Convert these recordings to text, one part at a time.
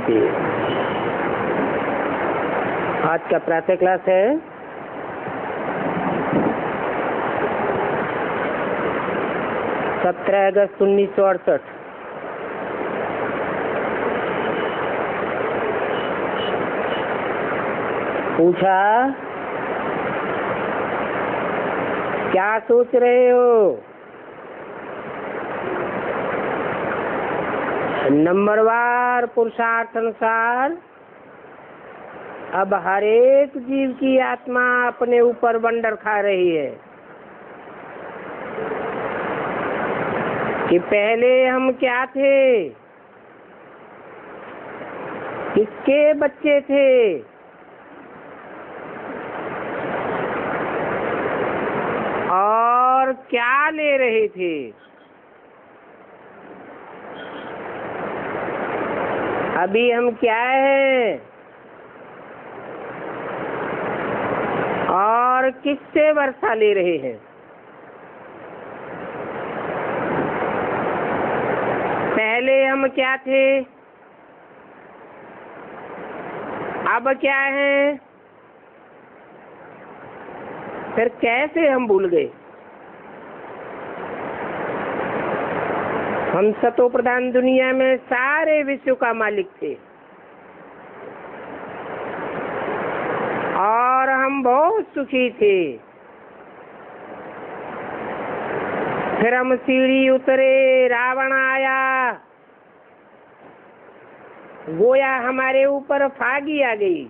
जी। आज का प्रातः क्लास है 17 अगस्त 1968। पूछा, क्या सोच रहे हो? नंबरवार पुरुषार्थ अनुसार अब हर एक जीव की आत्मा अपने ऊपर वंडर खा रही है कि पहले हम क्या थे, किसके बच्चे थे, और क्या ले रहे थे। अभी हम क्या हैं और किससे वर्षा ले रहे हैं। पहले हम क्या थे, अब क्या हैं, फिर कैसे हम भूल गए। हम सतो प्रधान दुनिया में सारे विश्व का मालिक थे और हम बहुत सुखी थे। फिर हम सीढ़ी उतरे, रावण आया, गोया हमारे ऊपर फागी आ गई,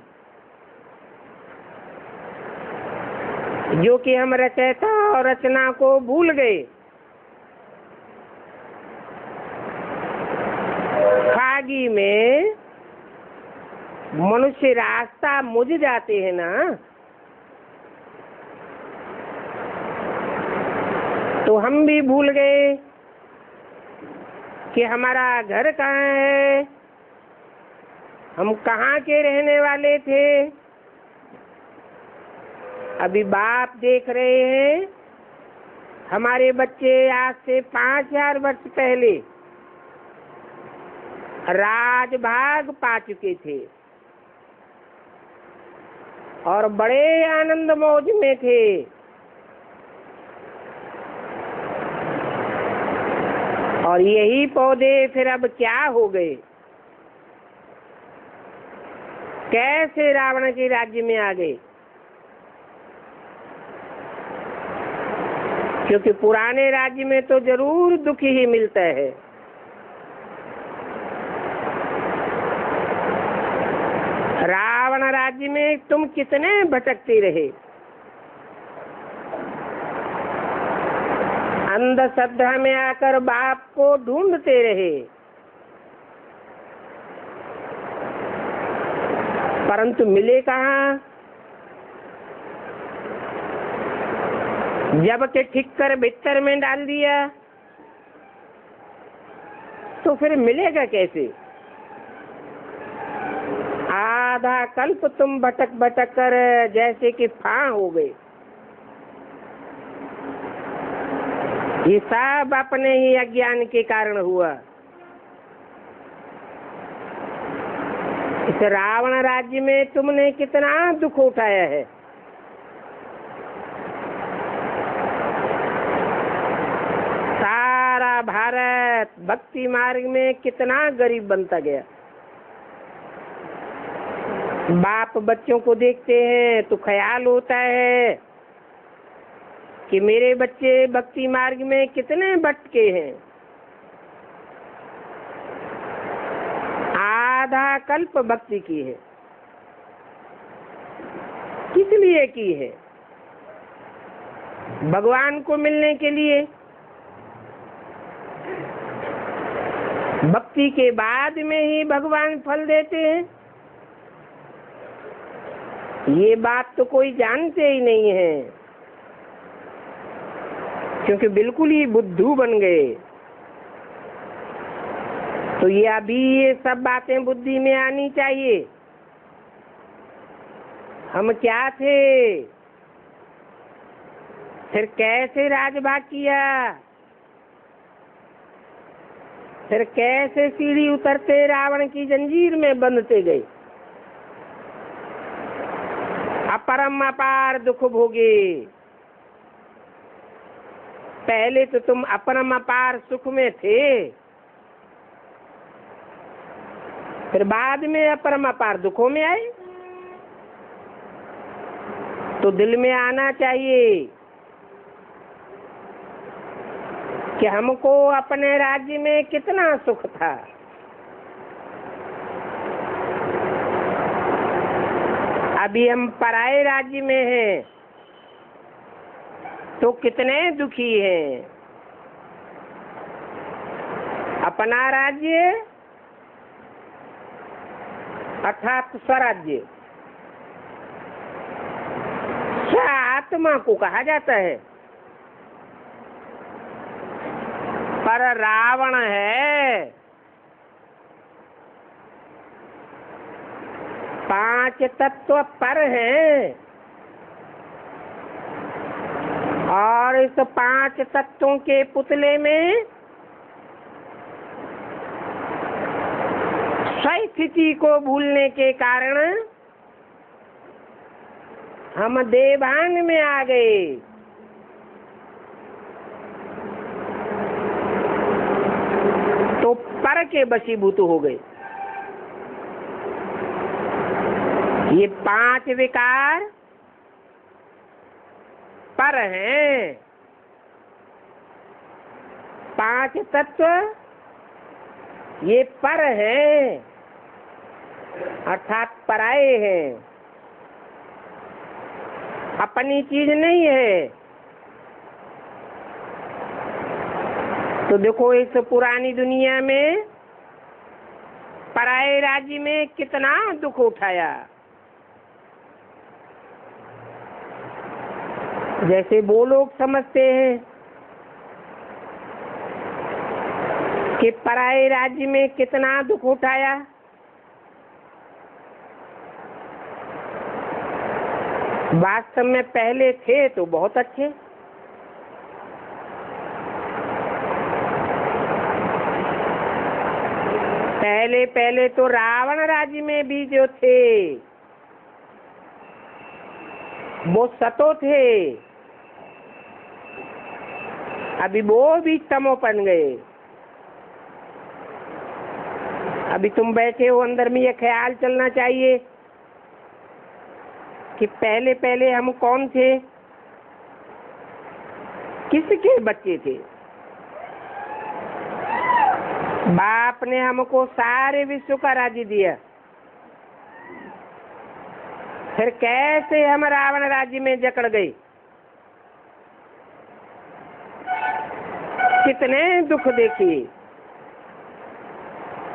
जो कि हम रचयिता और रचना को भूल गए। फागी में मनुष्य रास्ता मुझ जाते हैं ना, तो हम भी भूल गए कि हमारा घर कहाँ है, हम कहाँ के रहने वाले थे। अभी बाप देख रहे हैं, हमारे बच्चे आज से 5000 वर्ष पहले राजभाग पा चुके थे और बड़े आनंद मौज में थे। और यही पौधे फिर अब क्या हो गए, कैसे रावण के राज्य में आ गए। क्योंकि पुराने राज्य में तो जरूर दुख ही मिलता है। रावण राज्य में तुम कितने भटकते रहे, अंधश्रद्धा में आकर बाप को ढूंढते रहे, परंतु मिले कहाँ। जब के ठीक कर भीतर में डाल दिया तो फिर मिलेगा कैसे। आधा कल्प तुम भटक भटक कर जैसे कि फां हो गए। ये सब अपने ही अज्ञान के कारण हुआ। इस रावण राज्य में तुमने कितना दुख उठाया है। सारा भारत भक्ति मार्ग में कितना गरीब बनता गया। बाप बच्चों को देखते हैं तो ख्याल होता है कि मेरे बच्चे भक्ति मार्ग में कितने भटके हैं। आधा कल्प भक्ति की है, किस लिए की है? भगवान को मिलने के लिए। भक्ति के बाद में ही भगवान फल देते हैं, ये बात तो कोई जानते ही नहीं है, क्योंकि बिल्कुल ही बुद्धू बन गए। तो ये अभी ये सब बातें बुद्धि में आनी चाहिए। हम क्या थे, फिर कैसे राजभाग किया, फिर कैसे सीढ़ी उतरते रावण की जंजीर में बंधते गए। अपरम अपार दुख भोगे। पहले तो तुम अपरम अपार सुख में थे, फिर बाद में अपरम अपार दुखों में आए। तो दिल में आना चाहिए कि हमको अपने राज्य में कितना सुख था, अभी हम पराये राज्य में हैं तो कितने दुखी हैं। अपना राज्य अर्थात स्वराज्य क्या आत्मा को कहा जाता है, पर रावण है 5 तत्व पर हैं, और इस 5 तत्वों के पुतले में स्थिति को भूलने के कारण हम देवांग में आ गए। तो पर के वशीभूत हो गए। ये 5 विकार पर हैं, 5 तत्व ये पर हैं अर्थात पराये हैं, अपनी चीज नहीं है। तो देखो इस पुरानी दुनिया में पराये राज्य में कितना दुख उठाया। जैसे वो लोग समझते हैं कि पराये राज्य में कितना दुख उठाया, वास्तव में पहले थे तो बहुत अच्छे। पहले तो रावण राज्य में भी जो थे वो सतो थे, अभी वो भी तमोपन गए। अभी तुम बैठे हो, अंदर में ये ख्याल चलना चाहिए कि पहले हम कौन थे, किसके बच्चे थे। बाप ने हमको सारे विश्व का राज्य दिया, फिर कैसे हम रावण राज्य में जकड़ गए। कितने दुख देखे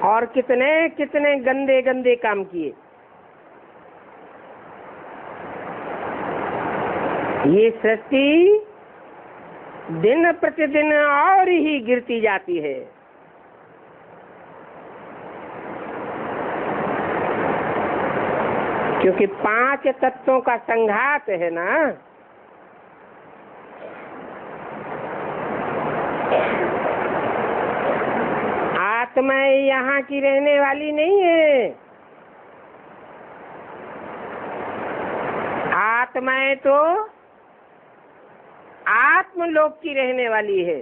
और कितने कितने गंदे गंदे काम किए। ये सृष्टि दिन प्रतिदिन और ही गिरती जाती है। क्योंकि 5 तत्वों का संघात है ना। आत्मा यहाँ की रहने वाली नहीं है। आत्माएं तो आत्मलोक की रहने वाली है।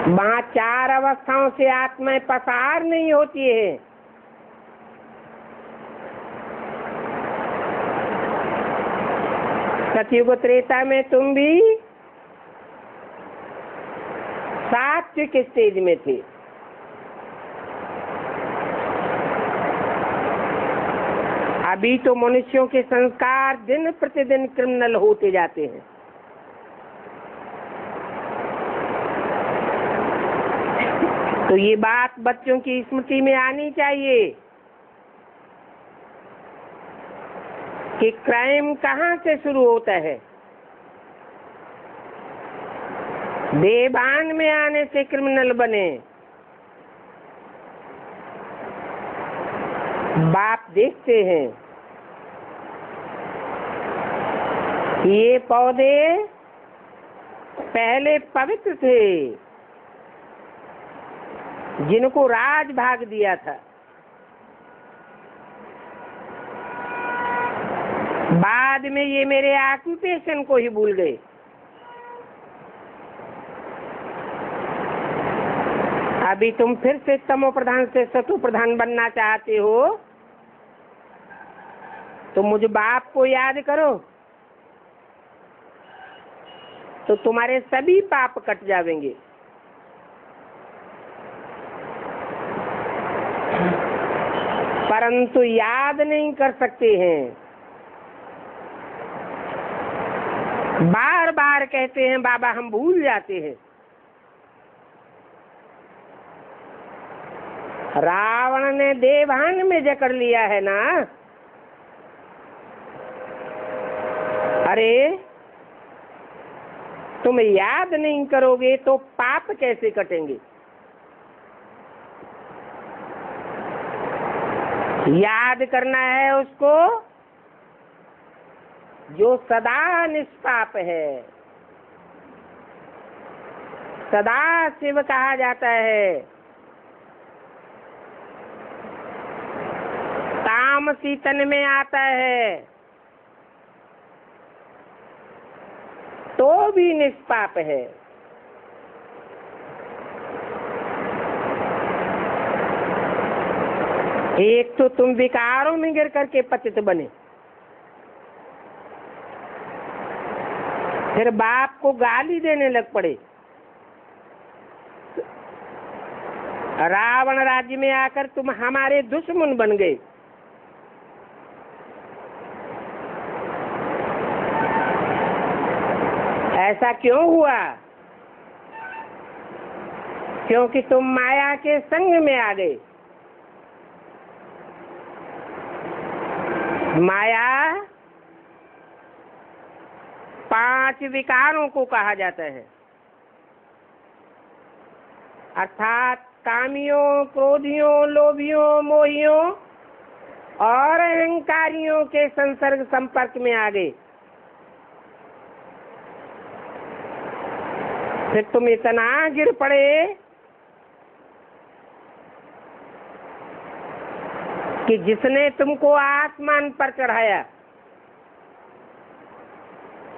वहाँ 4 अवस्थाओं से आत्माएं पसार नहीं होती है। सतयुग त्रेता में तुम भी सात्विक स्टेज में थे। अभी तो मनुष्यों के संस्कार दिन प्रतिदिन क्रिमिनल होते जाते हैं। तो ये बात बच्चों की स्मृति में आनी चाहिए कि क्राइम कहाँ से शुरू होता है। देवान में आने से क्रिमिनल बने। बाप देखते हैं ये पौधे पहले पवित्र थे, जिनको राज भाग दिया था, बाद में ये मेरे ऑक्यूपेशन को ही भूल गए। अभी तुम फिर से तमो प्रधान से सतो प्रधान बनना चाहते हो, तो मुझ बाप को याद करो, तो तुम्हारे सभी पाप कट जाएंगे। परंतु याद नहीं कर सकते हैं, बार बार कहते हैं बाबा हम भूल जाते हैं। रावण ने देवहान में जकड़ लिया है ना। अरे तुम याद नहीं करोगे तो पाप कैसे कटेंगे? याद करना है उसको जो सदा निष्पाप है, सदा शिव कहा जाता है। तामसी तन में आता है तो भी निष्पाप है। एक तो तुम विकारों में गिर करके पतित बने, फिर बाप को गाली देने लग पड़े। रावण राज्य में आकर तुम हमारे दुश्मन बन गए। ऐसा क्यों हुआ? क्योंकि तुम माया के संग में आ गए। माया 5 विकारों को कहा जाता है, अर्थात कामियों, क्रोधियों, लोभियों, मोहियों और अहंकारियों के संसर्ग संपर्क में आ गए। फिर तुम इतना गिर पड़े कि जिसने तुमको आसमान पर चढ़ाया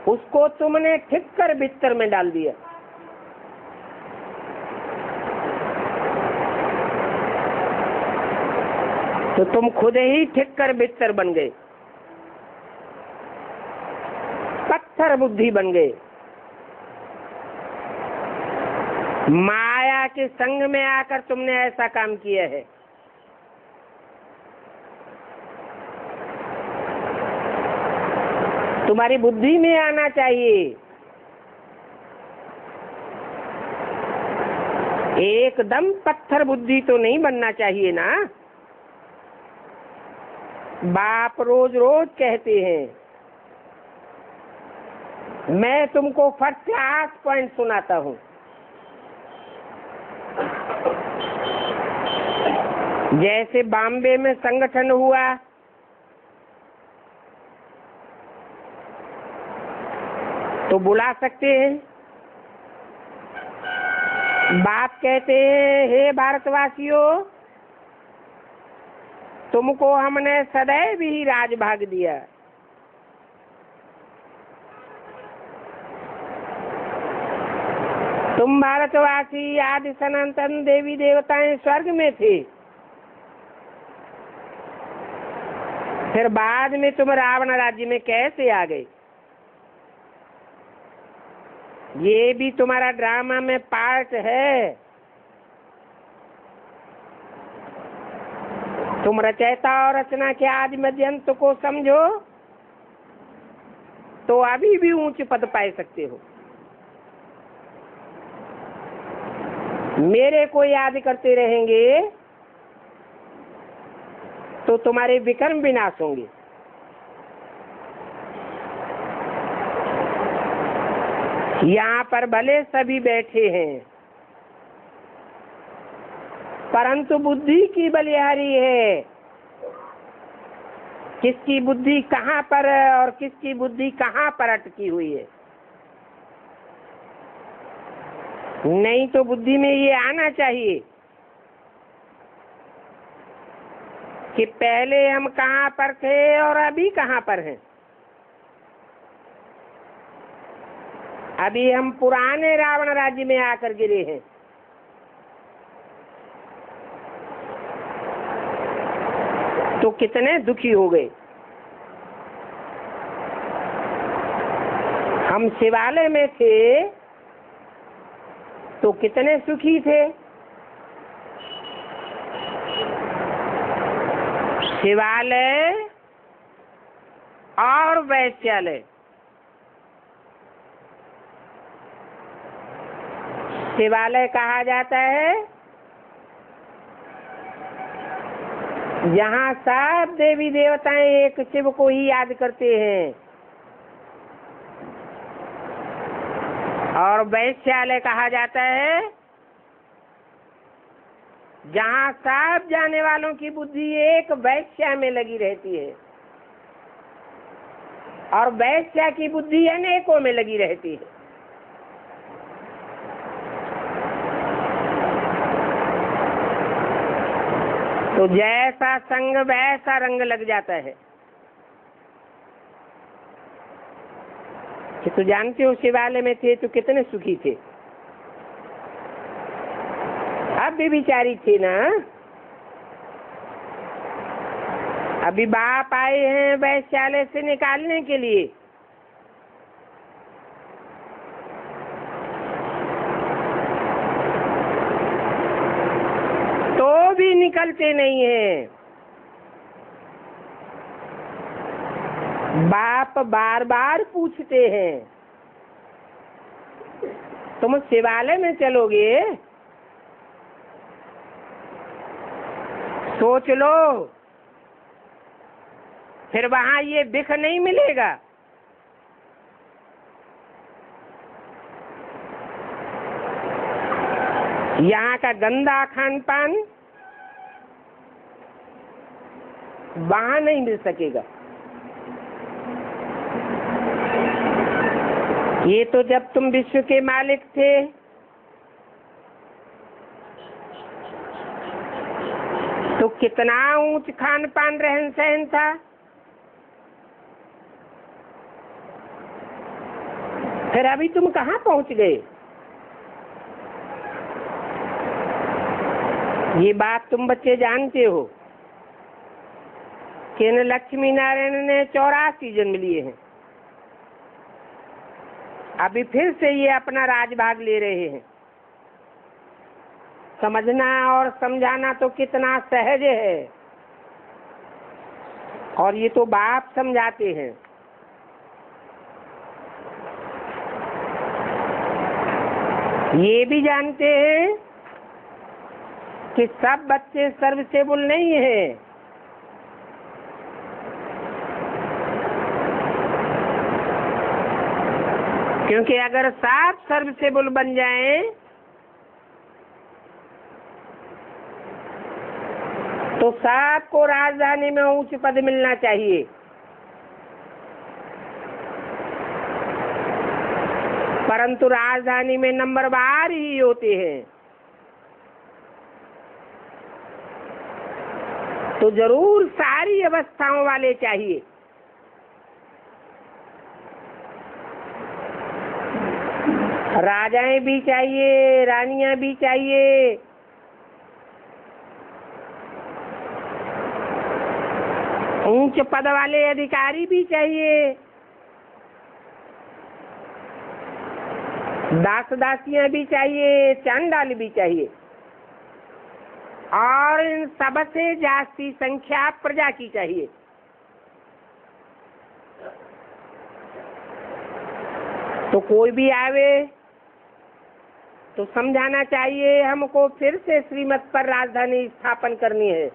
उसको तुमने ठीक कर बिस्तर में डाल दिया। तो तुम खुद ही ठीक कर बिस्तर बन गए, पत्थर बुद्धि बन गए। माया के संग में आकर तुमने ऐसा काम किया है। तुम्हारी बुद्धि में आना चाहिए, एकदम पत्थर बुद्धि तो नहीं बनना चाहिए ना। बाप रोज रोज कहते हैं, मैं तुमको फर्स्ट क्लास पॉइंट सुनाता हूँ। जैसे बॉम्बे में संगठन हुआ, तो बुला सकते हैं। बाप कहते हैं, हे भारतवासियों, तुमको हमने सदैव ही राज भाग दिया। तुम भारतवासी आदि सनातन देवी देवताएं स्वर्ग में थे, फिर बाद में तुम रावण राज्य में कैसे आ गए? ये भी तुम्हारा ड्रामा में पार्ट है। तुम रचयिता और रचना के आदि मध्य अंत को समझो तो अभी भी ऊंच पद पा सकते हो। मेरे को याद करते रहेंगे तो तुम्हारे विक्रम विनाश होंगे। यहाँ पर भले सभी बैठे हैं, परंतु बुद्धि की बलिहारी है। किसकी बुद्धि कहाँ पर है और किसकी बुद्धि कहाँ पर अटकी हुई है। नहीं तो बुद्धि में ये आना चाहिए कि पहले हम कहाँ पर थे और अभी कहाँ पर हैं। अभी हम पुराने रावण राज्य में आकर गिरे हैं। तो कितने दुखी हो गए। हम शिवालय में थे तो कितने सुखी थे। शिवालय और वैश्यालय, शिवालय कहा जाता है जहाँ सब देवी देवताएं एक शिव को ही याद करते हैं, और वैश्यालय कहा जाता है जहाँ सब जाने वालों की बुद्धि एक वैश्या में लगी रहती है और वैश्या की बुद्धि अनेकों में लगी रहती है। तो जैसा संग वैसा रंग लग जाता है। कि तो जानते हो शिवालय में थे तो कितने सुखी थे। अब भी बिचारी थी ना। अभी बाप आए हैं वैश्यालय से निकालने के लिए। तो भी निकलते नहीं हैं। बाप बार बार पूछते हैं तुम शिवालय में चलोगे? सोच लो, फिर वहां ये बिख नहीं मिलेगा। यहाँ का गंदा खान पान वहां नहीं मिल सकेगा। ये तो जब तुम विश्व के मालिक थे तो कितना ऊंच खान पान रहन सहन था। फिर अभी तुम कहाँ पहुंच गए? ये बात तुम बच्चे जानते हो कि इन लक्ष्मी नारायण ने 84 जन्म लिए हैं। अभी फिर से ये अपना राजभाग ले रहे हैं। समझना और समझाना तो कितना सहज है, और ये तो बाप समझाते हैं। ये भी जानते हैं कि सब बच्चे सर्विसेबल नहीं है। क्योंकि अगर सब सर्विसेबल बन जाएं तो सबको राजधानी में उच्च पद मिलना चाहिए। परंतु राजधानी में नंबरवार ही होते हैं। तो जरूर सारी अवस्थाओं वाले चाहिए। राजाएं भी चाहिए, रानियां भी चाहिए, उच्च पद वाले अधिकारी भी चाहिए, दास दासियां भी चाहिए, चांडाल भी चाहिए, और इन सबसे जास्ती संख्या प्रजा की चाहिए। तो कोई भी आवे तो समझाना चाहिए हमको फिर से श्रीमत पर राजधानी स्थापन करनी है।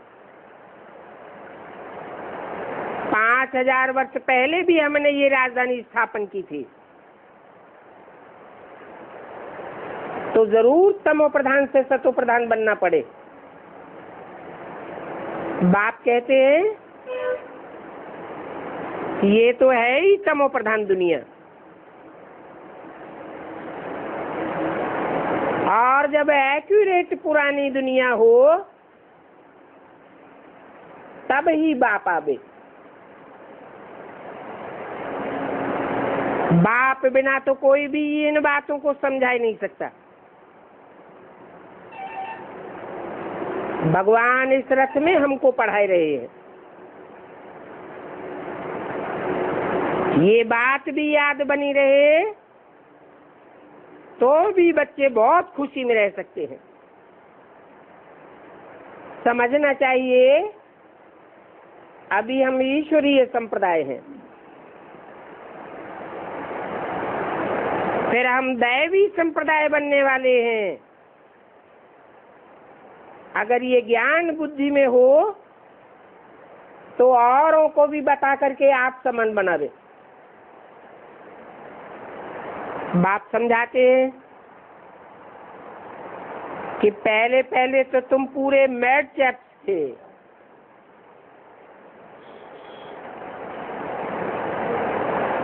5000 वर्ष पहले भी हमने ये राजधानी स्थापन की थी। तो जरूर तमो प्रधान से सतो प्रधान बनना पड़े। बाप कहते हैं ये तो है ही तमो प्रधान दुनिया, और जब एक्यूरेट पुरानी दुनिया हो तब ही बाप आवे। बाप बिना तो कोई भी इन बातों को समझा ही नहीं सकता। भगवान इस रथ में हमको पढ़ाई रहे हैं। ये बात भी याद बनी रहे तो भी बच्चे बहुत खुशी में रह सकते हैं। समझना चाहिए अभी हम ईश्वरीय संप्रदाय हैं, फिर हम दैवी संप्रदाय बनने वाले हैं। अगर ये ज्ञान बुद्धि में हो तो औरों को भी बता करके आप समान बना दे। बाप समझाते हैं कि पहले पहले तो तुम पूरे मैड चैप्स थे,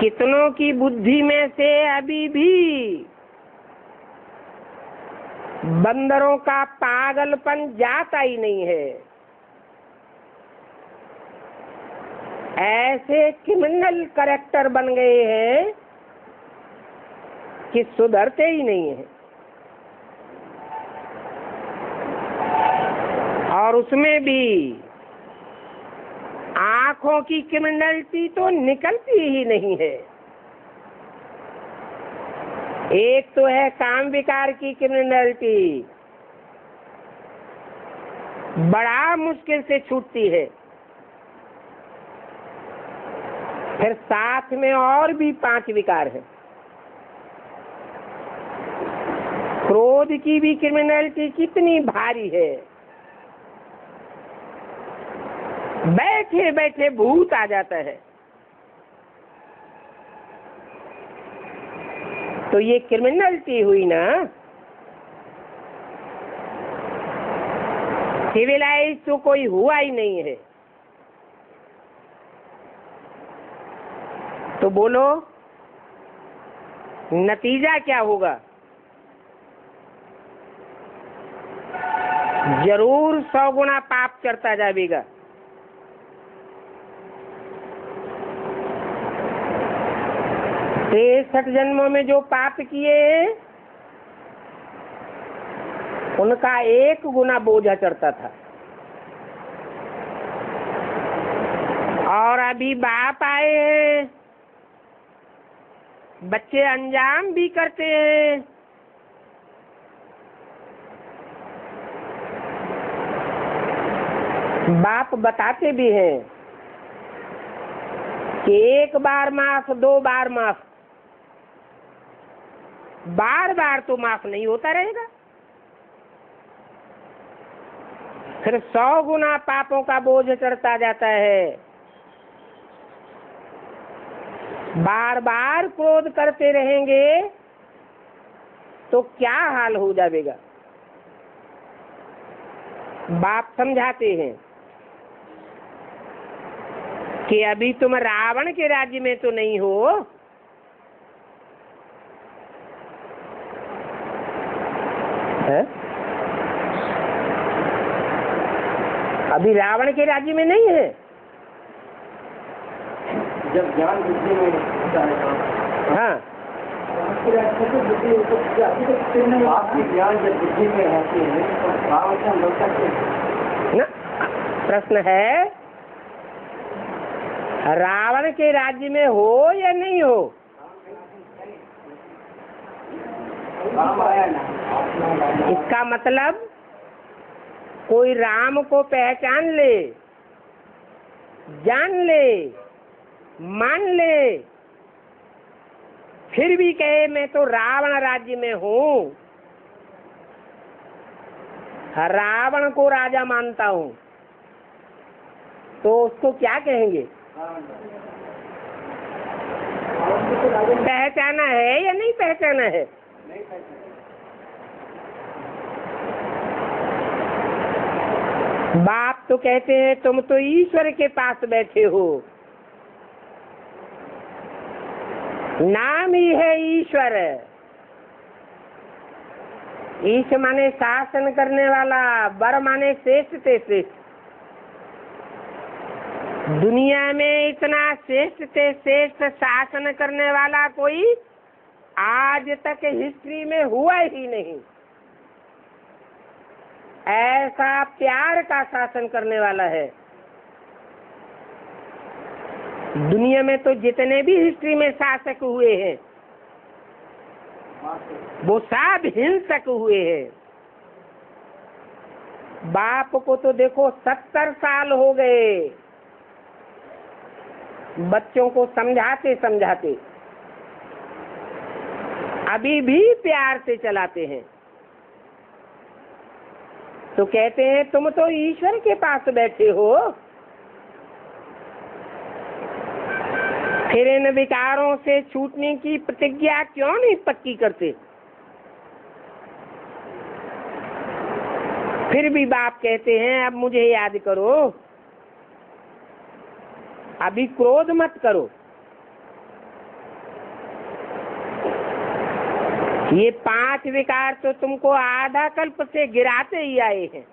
कितनों की बुद्धि में से अभी भी बंदरों का पागलपन जाता ही नहीं है। ऐसे क्रिमिनल कैरेक्टर बन गए हैं कि सुधरते ही नहीं है। और उसमें भी आंखों की क्रिमिनलिटी तो निकलती ही नहीं है। एक तो है काम विकार की क्रिमिनलिटी, बड़ा मुश्किल से छूटती है। फिर साथ में और भी 5 विकार है। क्रोध की भी क्रिमिनलिटी कितनी भारी है, बैठे बैठे भूत आ जाता है। तो ये क्रिमिनलिटी हुई ना, सिविलाइज तो कोई हुआ ही नहीं है। तो बोलो नतीजा क्या होगा? जरूर 100 गुना पाप चढ़ता जाएगा। ये 60 जन्मों में जो पाप किए उनका 1 गुना बोझा चढ़ता था। और अभी बाप आए हैं, बच्चे अंजाम भी करते हैं। बाप बताते भी हैं कि 1 बार माफ, 2 बार माफ, बार बार तो माफ नहीं होता रहेगा। फिर 100 गुना पापों का बोझ चढ़ता जाता है। बार बार क्रोध करते रहेंगे तो क्या हाल हो जाएगा? बाप समझाते हैं कि अभी तुम रावण के राज्य में तो नहीं हो, है? अभी रावण के राज्य में नहीं है। जब ज्ञान बुद्धि में होता है, हाँ, आपकी ज्ञान जब बुद्धि में रहती है तो रावण बन सकते हैं ना? प्रश्न है रावण के राज्य में हो या नहीं हो? राम आया ना, इसका मतलब कोई राम को पहचान ले, जान ले, मान ले, फिर भी कहे मैं तो रावण राज्य में हूँ, रावण को राजा मानता हूँ, तो उसको क्या कहेंगे? पहचाना है या नहीं पहचाना है? बाप तो कहते हैं तुम तो ईश्वर के पास बैठे हो, नाम ही है ईश्वर, ईश माने शासन करने वाला, बर माने श्रेष्ठ से श्रेष्ठ। दुनिया में इतना श्रेष्ठ से श्रेष्ठ शासन करने वाला कोई आज तक हिस्ट्री में हुआ ही नहीं। ऐसा प्यार का शासन करने वाला है। दुनिया में तो जितने भी हिस्ट्री में शासक हुए हैं वो सब हिंसक हुए हैं। बाप को तो देखो 70 साल हो गए बच्चों को समझाते समझाते, अभी भी प्यार से चलाते हैं। तो कहते हैं तुम तो ईश्वर के पास बैठे हो, फिर इन विकारों से छूटने की प्रतिज्ञा क्यों नहीं पक्की करते। फिर भी बाप कहते हैं अब मुझे याद करो, अभी क्रोध मत करो। ये 5 विकार तो तुमको आधा कल्प से गिराते ही आए हैं।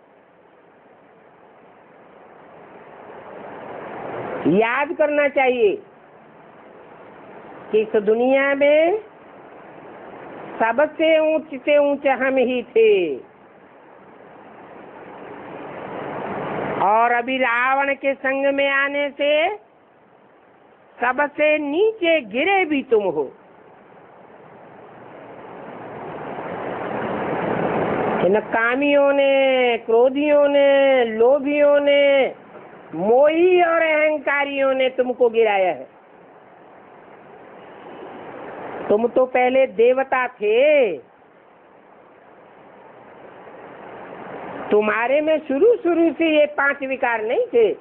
याद करना चाहिए कि इस दुनिया में सबसे ऊंच से ऊंच हम ही थे, और अभी रावण के संग में आने से सबसे नीचे गिरे भी तुम हो। इन कामियों ने, क्रोधियों ने, लोभियों ने, मोही और अहंकारियों ने तुमको गिराया है। तुम तो पहले देवता थे, तुम्हारे में शुरू से ये 5 विकार नहीं थे।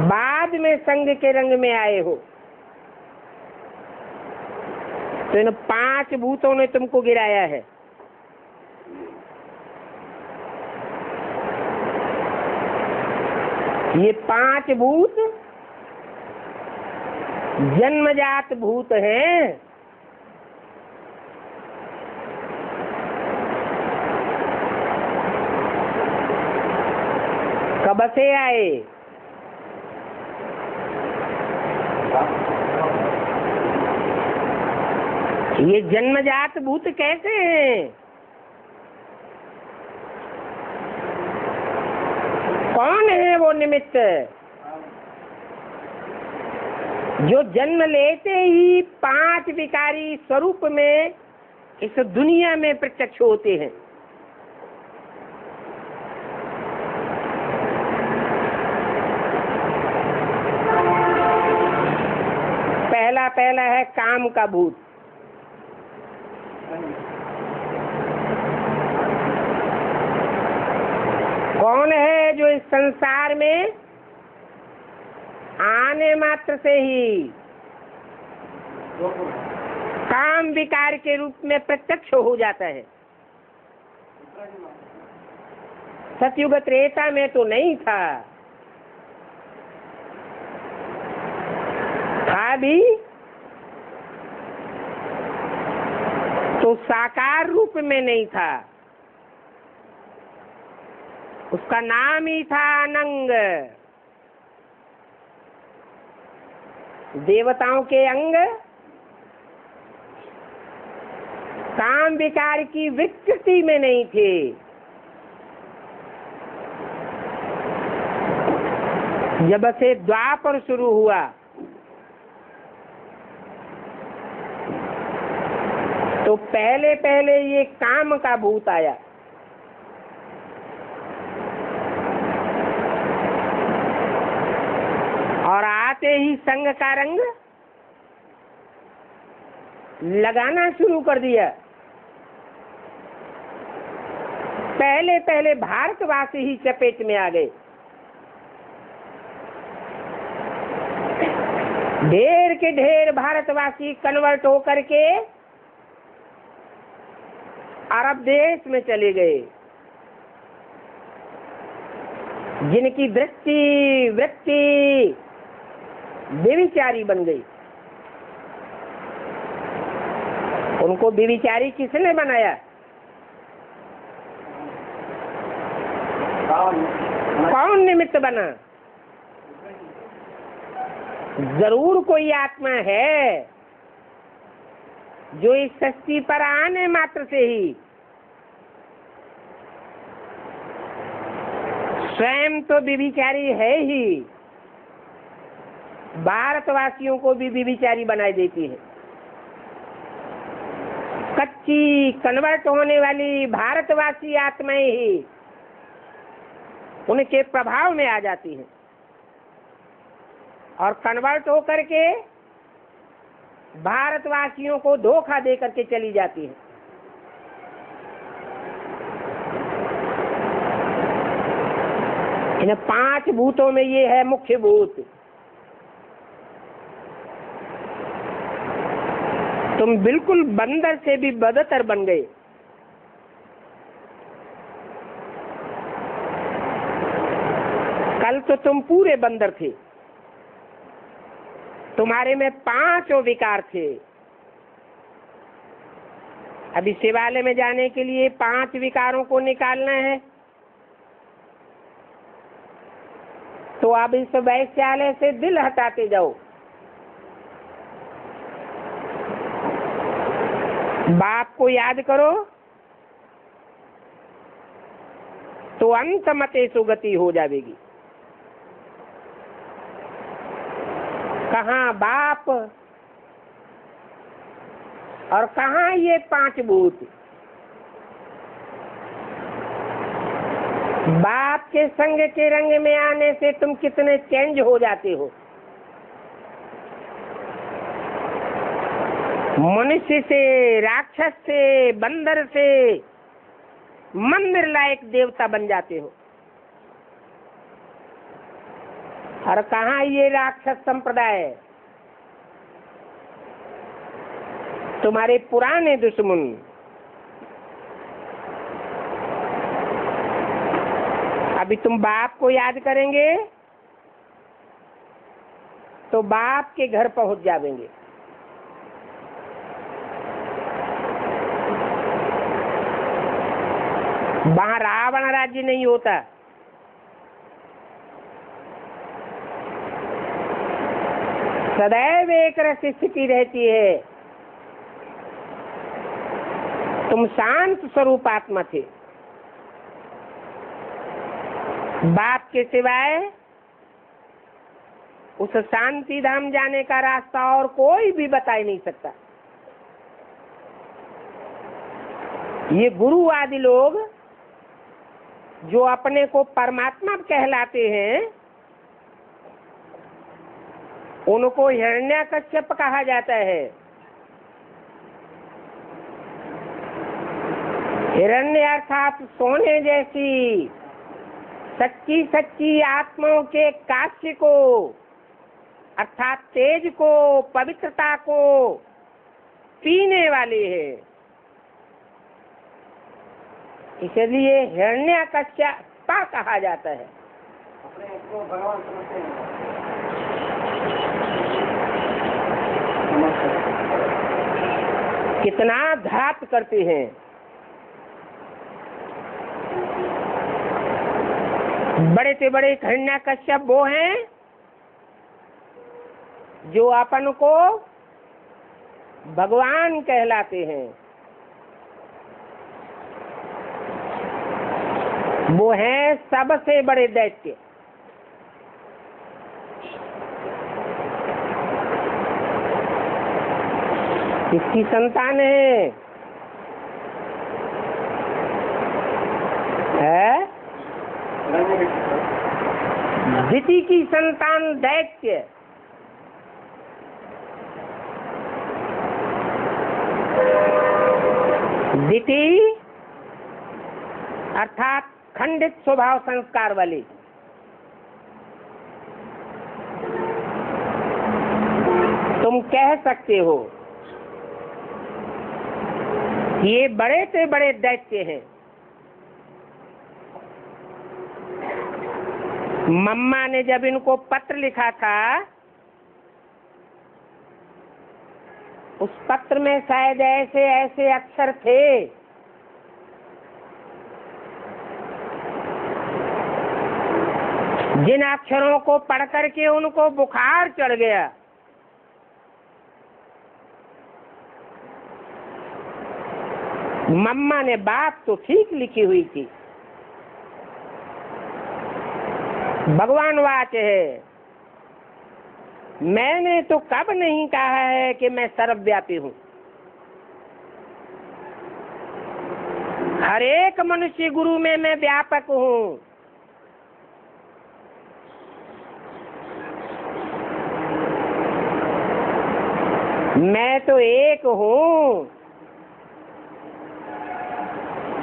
बाद में संग के रंग में आए हो, तो इन 5 भूतों ने तुमको गिराया है। ये 5 भूत जन्मजात भूत हैं। कब से आए? ये जन्मजात भूत कैसे हैं? कौन है वो निमित्त जो जन्म लेते ही 5 विकारी स्वरूप में इस दुनिया में प्रत्यक्ष होते हैं? पहला है काम का भूत। कौन है जो इस संसार में आने मात्र से ही काम विकार के रूप में प्रत्यक्ष हो जाता है? सतयुग त्रेता में तो नहीं था भी तो साकार रूप में नहीं था, उसका नाम ही था अनंग। देवताओं के अंग काम विकार की विकृति में नहीं थे। जब से द्वापर शुरू हुआ तो पहले ये काम का भूत आया। और आते ही संग का रंग लगाना शुरू कर दिया। पहले भारतवासी ही चपेट में आ गए। ढेर के ढेर भारतवासी कन्वर्ट होकर के अरब देश में चले गए, जिनकी दृष्टि वृत्ति व्यभिचारी बन गई। उनको व्यभिचारी किसने बनाया? कौन निमित्त बना? जरूर कोई आत्मा है जो इस सृष्टि पर आने मात्र से ही स्वयं तो व्यभिचारी है ही, भारतवासियों को भी व्यभिचारी बनाई देती है। कच्ची कन्वर्ट होने वाली भारतवासी आत्माएं ही उनके प्रभाव में आ जाती हैं और कन्वर्ट होकर के भारतवासियों को धोखा दे करके चली जाती है। इन 5 भूतों में ये है मुख्य भूत। तुम बिल्कुल बंदर से भी बदतर बन गए। कल तो तुम पूरे बंदर थे, तुम्हारे में 5 विकार थे। अभी शिवालय में जाने के लिए 5 विकारों को निकालना है, तो अब इस वैश्यालय से दिल हटाते जाओ। बाप को याद करो तो अंत मते सुगति हो जाएगी। कहाँ बाप और कहाँ ये 5 भूत? बाप के संग के रंग में आने से तुम कितने चेंज हो जाते हो। मनुष्य से, राक्षस से, बंदर से मंदिर लायक देवता बन जाते हो। और कहाँ ये राक्षस संप्रदाय, तुम्हारे पुराने दुश्मन। अभी तुम बाप को याद करेंगे तो बाप के घर पहुंच जाएंगे। वहां रावण राज्य नहीं होता, सदैव एक रस स्थिति रहती है। तुम शांत स्वरूप आत्मा थे। बाप के सिवाय उस शांति धाम जाने का रास्ता और कोई भी बता ही नहीं सकता। ये गुरु आदि लोग जो अपने को परमात्मा कहलाते हैं, उनको हिरण्यकश्यप कहा जाता है। हिरण्य अर्थात सोने जैसी सच्ची सच्ची आत्माओं के काष्य को, अर्थात तेज को, पवित्रता को पीने वाले हैं। इसलिए हिरण्यकश्यप कहा जाता है। अपने को भगवान समझते हैं। कितना घात करते हैं। बड़े से बड़े हिरण्यकश्यप वो हैं जो अपन को भगवान कहलाते हैं। वो हैं सबसे बड़े दैत्य। किसकी संतान है? दिति की संतान दैत्य। दिति अर्थात खंडित स्वभाव संस्कार वाली। तुम कह सकते हो ये बड़े से बड़े दैत्य हैं। मम्मा ने जब इनको पत्र लिखा था उस पत्र में शायद ऐसे ऐसे अक्षर थे जिन अक्षरों को पढ़ करके उनको बुखार चढ़ गया। मम्मा ने बात तो ठीक लिखी हुई थी। भगवान वाच है, मैंने तो कब नहीं कहा है कि मैं सर्वव्यापी हूँ। हर एक मनुष्य गुरु में मैं व्यापक हूँ। मैं तो एक हूँ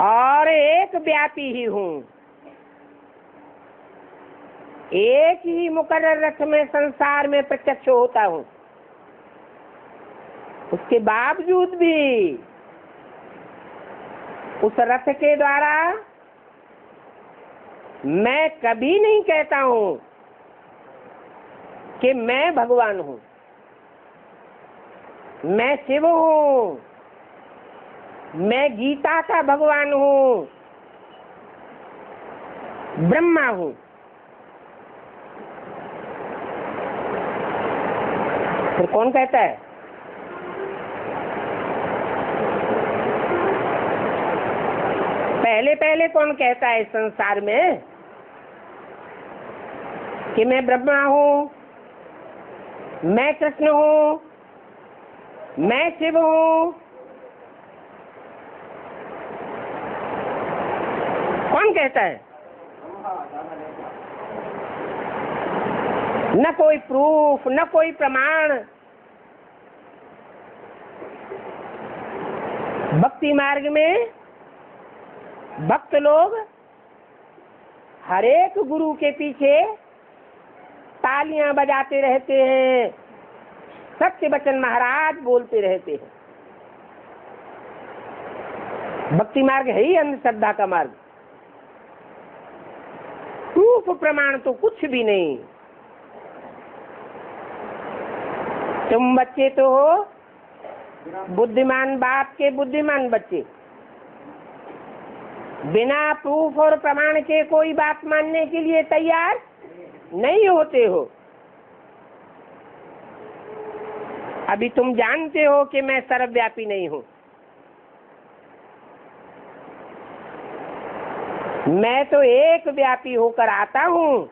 और एक व्यापी ही हूँ। एक ही मुकर्रर रथ में संसार में प्रत्यक्ष होता हूँ। उसके बावजूद भी उस रथ के द्वारा मैं कभी नहीं कहता हूँ कि मैं भगवान हूँ, मैं शिव हूँ, मैं गीता का भगवान हूँ, ब्रह्मा हूँ। फिर कौन कहता है? पहले पहले कौन कहता है इस संसार में कि मैं ब्रह्मा हूँ, मैं कृष्ण हूँ, मैं शिव हूँ? कौन कहता है? न कोई प्रूफ, न कोई प्रमाण। भक्ति मार्ग में भक्त लोग हर एक गुरु के पीछे तालियां बजाते रहते हैं, सत्य वचन महाराज बोलते रहते हैं। भक्ति मार्ग है ही अंधश्रद्धा का मार्ग। प्रूफ प्रमाण तो कुछ भी नहीं। तुम बच्चे तो हो बुद्धिमान बाप के बुद्धिमान बच्चे, बिना प्रूफ और प्रमाण के कोई बात मानने के लिए तैयार नहीं होते हो। अभी तुम जानते हो कि मैं सर्वव्यापी नहीं हूं। मैं तो एक व्यापी होकर आता हूं।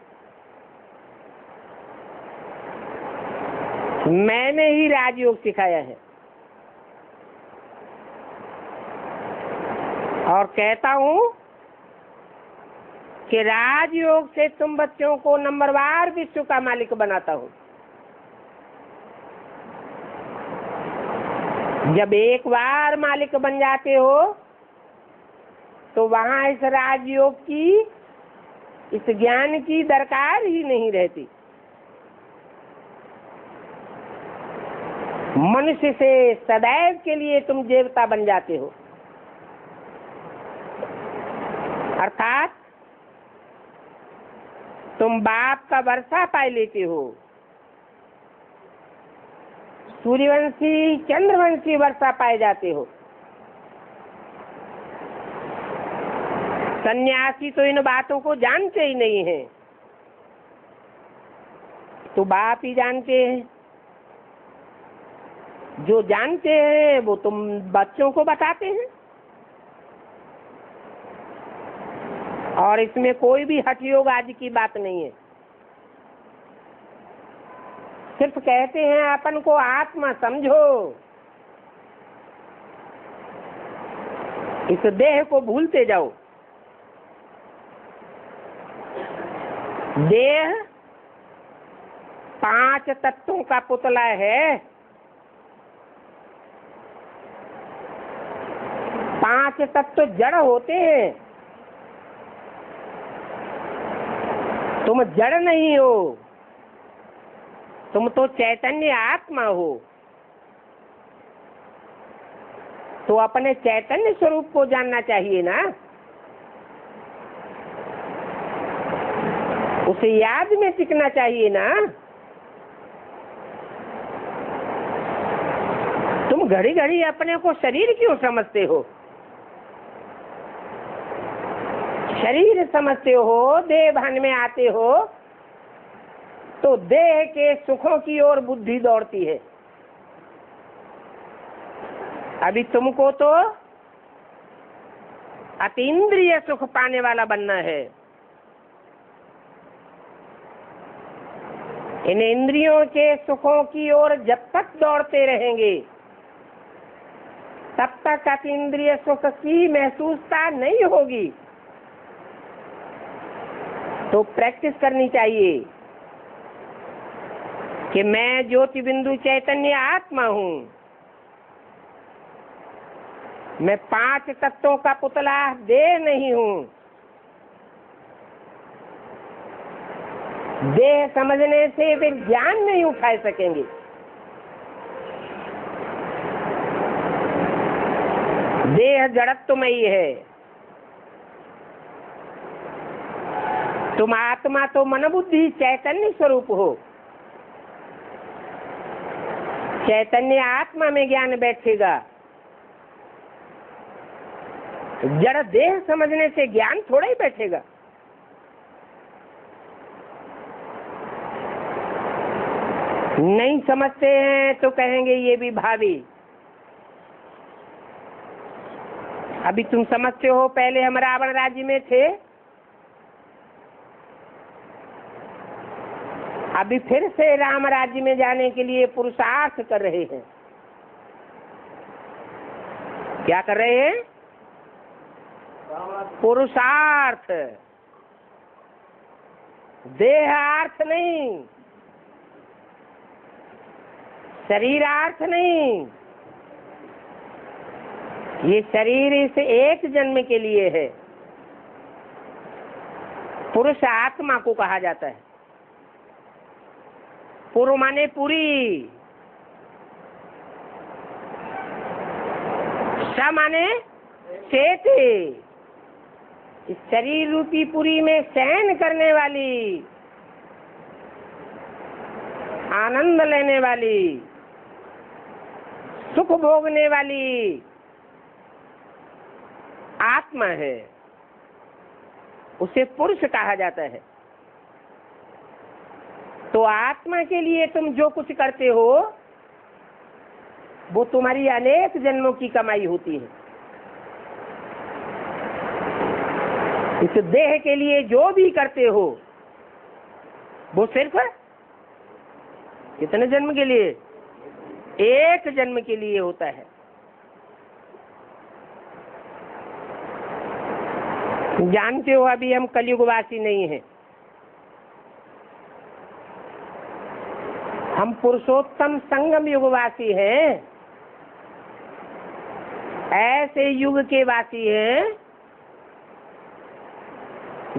मैंने ही राजयोग सिखाया है और कहता हूं कि राजयोग से तुम बच्चों को नंबरवार विश्व का मालिक बनाता हूं। जब एक बार मालिक बन जाते हो तो वहां इस राजयोग की, इस ज्ञान की दरकार ही नहीं रहती। मनुष्य से सदैव के लिए तुम देवता बन जाते हो। अर्थात तुम बाप का वर्षा पाए लेते हो। सूर्यवंशी चंद्रवंशी वर्षा पाए जाते हो। सन्यासी तो इन बातों को जानते ही नहीं हैं, तो बाप ही जानते हैं। जो जानते हैं वो तुम बच्चों को बताते हैं। और इसमें कोई भी हठ योग आदि की बात नहीं है। सिर्फ कहते हैं अपन को आत्मा समझो, इस देह को भूलते जाओ। देह 5 तत्वों का पुतला है। 5 तत्व जड़ होते हैं। तुम जड़ नहीं हो, तुम तो चैतन्य आत्मा हो। तो अपने चैतन्य स्वरूप को जानना चाहिए ना। उसे याद में टिकना चाहिए ना। तुम तुम घड़ी घड़ी अपने को शरीर क्यों समझते हो? शरीर समझते हो, देह भान में आते हो तो देह के सुखों की ओर बुद्धि दौड़ती है। अभी तुमको तो अतीन्द्रिय सुख पाने वाला बनना है। इन इंद्रियों के सुखों की ओर जब तक दौड़ते रहेंगे तब तक अतीन्द्रिय सुख की महसूसता नहीं होगी। तो प्रैक्टिस करनी चाहिए कि मैं ज्योति बिंदु चैतन्य आत्मा हूँ, मैं 5 तत्वों का पुतला देह नहीं हूँ। देह समझने से वे ज्ञान नहीं उठा सकेंगे। देह जड़त्वमयी है, तुम आत्मा तो मन बुद्धि चैतन्य स्वरूप हो। चैतन्य आत्मा में ज्ञान बैठेगा। जड़ देह समझने से ज्ञान थोड़ा ही बैठेगा। नहीं समझते हैं तो कहेंगे ये भी भावी। अभी तुम समझते हो, पहले हम रावण राज्य में थे, अभी फिर से राम राज्य में जाने के लिए पुरुषार्थ कर रहे हैं। क्या कर रहे हैं? पुरुषार्थ। देहार्थ नहीं, शरीरार्थ नहीं। ये शरीर इस एक जन्म के लिए है। पुरुष आत्मा को कहा जाता है। पूर्व माने पूरी, स माने चेते। इस शरीर रूपी पुरी में शयन करने वाली, आनंद लेने वाली, सुख भोगने वाली आत्मा है, उसे पुरुष कहा जाता है। तो आत्मा के लिए तुम जो कुछ करते हो वो तुम्हारी अनेक जन्मों की कमाई होती है। इस देह के लिए जो भी करते हो वो सिर्फ कितने जन्म के लिए? एक जन्म के लिए होता है। जानते हो अभी हम कलयुगवासी नहीं हैं, हम पुरुषोत्तम संगम युगवासी हैं। ऐसे युग के वासी हैं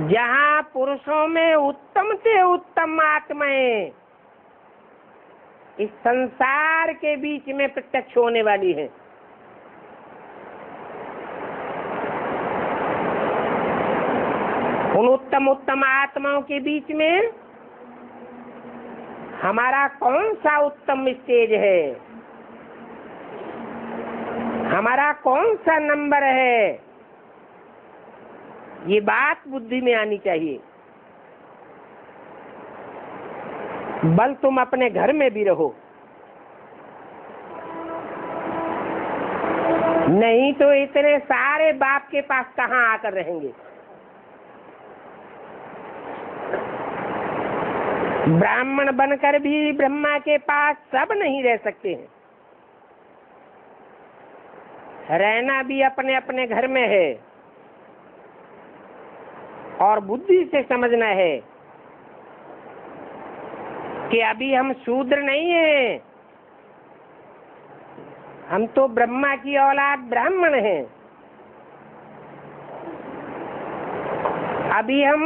जहाँ पुरुषों में उत्तम से उत्तम आत्माएं इस संसार के बीच में प्रत्यक्ष होने वाली है। उन उत्तम उत्तम आत्माओं के बीच में हमारा कौन सा उत्तम स्टेज है, हमारा कौन सा नंबर है, ये बात बुद्धि में आनी चाहिए। बल तुम अपने घर में भी रहो, नहीं तो इतने सारे बाप के पास कहाँ आकर रहेंगे। ब्राह्मण बनकर भी ब्रह्मा के पास सब नहीं रह सकते हैं। रहना भी अपने अपने घर में है और बुद्धि से समझना है कि अभी हम शूद्र नहीं हैं, हम तो ब्रह्मा की औलाद ब्राह्मण हैं। अभी हम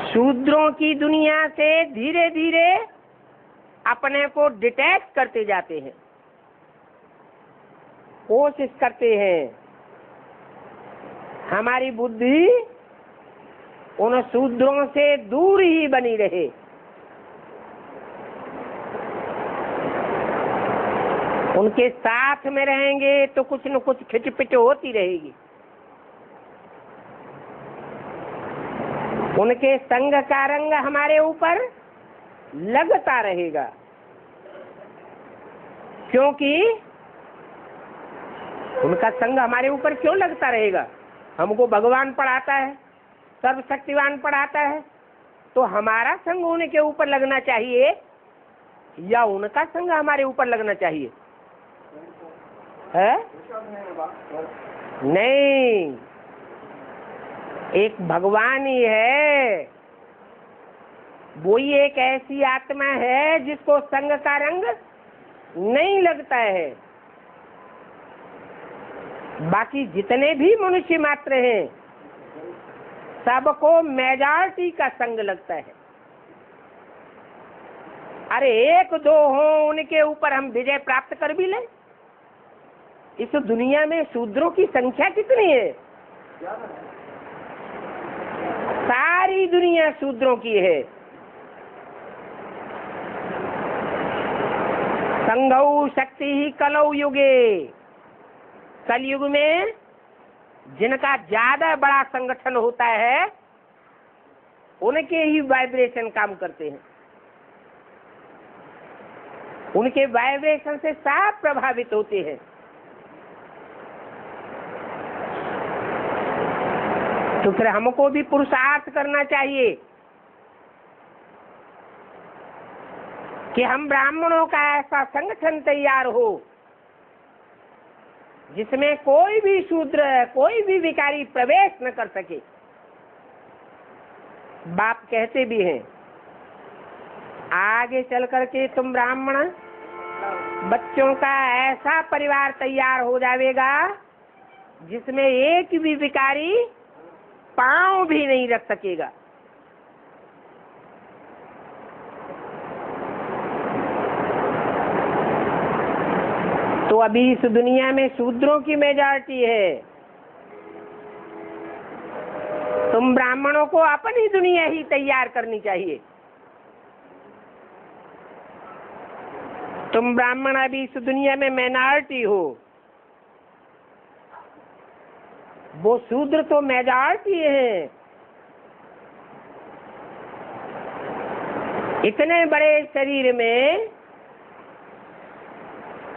शूद्रों की दुनिया से धीरे धीरे अपने को डिटैच करते जाते हैं, कोशिश करते हैं हमारी बुद्धि उन शूद्रों से दूर ही बनी रहे। उनके साथ में रहेंगे तो कुछ न कुछ खिटपिट होती रहेगी। उनके संग का रंग हमारे ऊपर लगता रहेगा, क्योंकि उनका संग हमारे ऊपर क्यों लगता रहेगा? हमको भगवान पढ़ाता है, सर्वशक्तिवान पढ़ाता है, तो हमारा संग उनके ऊपर लगना चाहिए या उनका संग हमारे ऊपर लगना चाहिए? है? नहीं, एक भगवान ही है, वो ही एक ऐसी आत्मा है जिसको संग का रंग नहीं लगता है। बाकी जितने भी मनुष्य मात्र हैं सबको मेजॉरिटी का संग लगता है। अरे एक दो हो उनके ऊपर हम विजय प्राप्त कर भी लें। इस दुनिया में शूद्रों की संख्या कितनी है? सारी दुनिया शूद्रों की है। संघौ शक्ति ही कलौ युगे, कलयुग में जिनका ज्यादा बड़ा संगठन होता है उनके ही वाइब्रेशन काम करते हैं, उनके वाइब्रेशन से सब प्रभावित होते हैं। तो फिर हमको भी पुरुषार्थ करना चाहिए कि हम ब्राह्मणों का ऐसा संगठन तैयार हो जिसमें कोई भी शूद्र, कोई भी विकारी प्रवेश न कर सके। बाप कहते भी हैं आगे चल करके तुम ब्राह्मण बच्चों का ऐसा परिवार तैयार हो जाएगा जिसमें एक भी विकारी पांव भी नहीं रख सकेगा। तो अभी इस दुनिया में शूद्रों की मेजॉरिटी है। तुम ब्राह्मणों को अपनी दुनिया ही तैयार करनी चाहिए। तुम ब्राह्मण अभी इस दुनिया में माइनॉरिटी हो, वो शूद्र तो मेजॉरिटी है। इतने बड़े शरीर में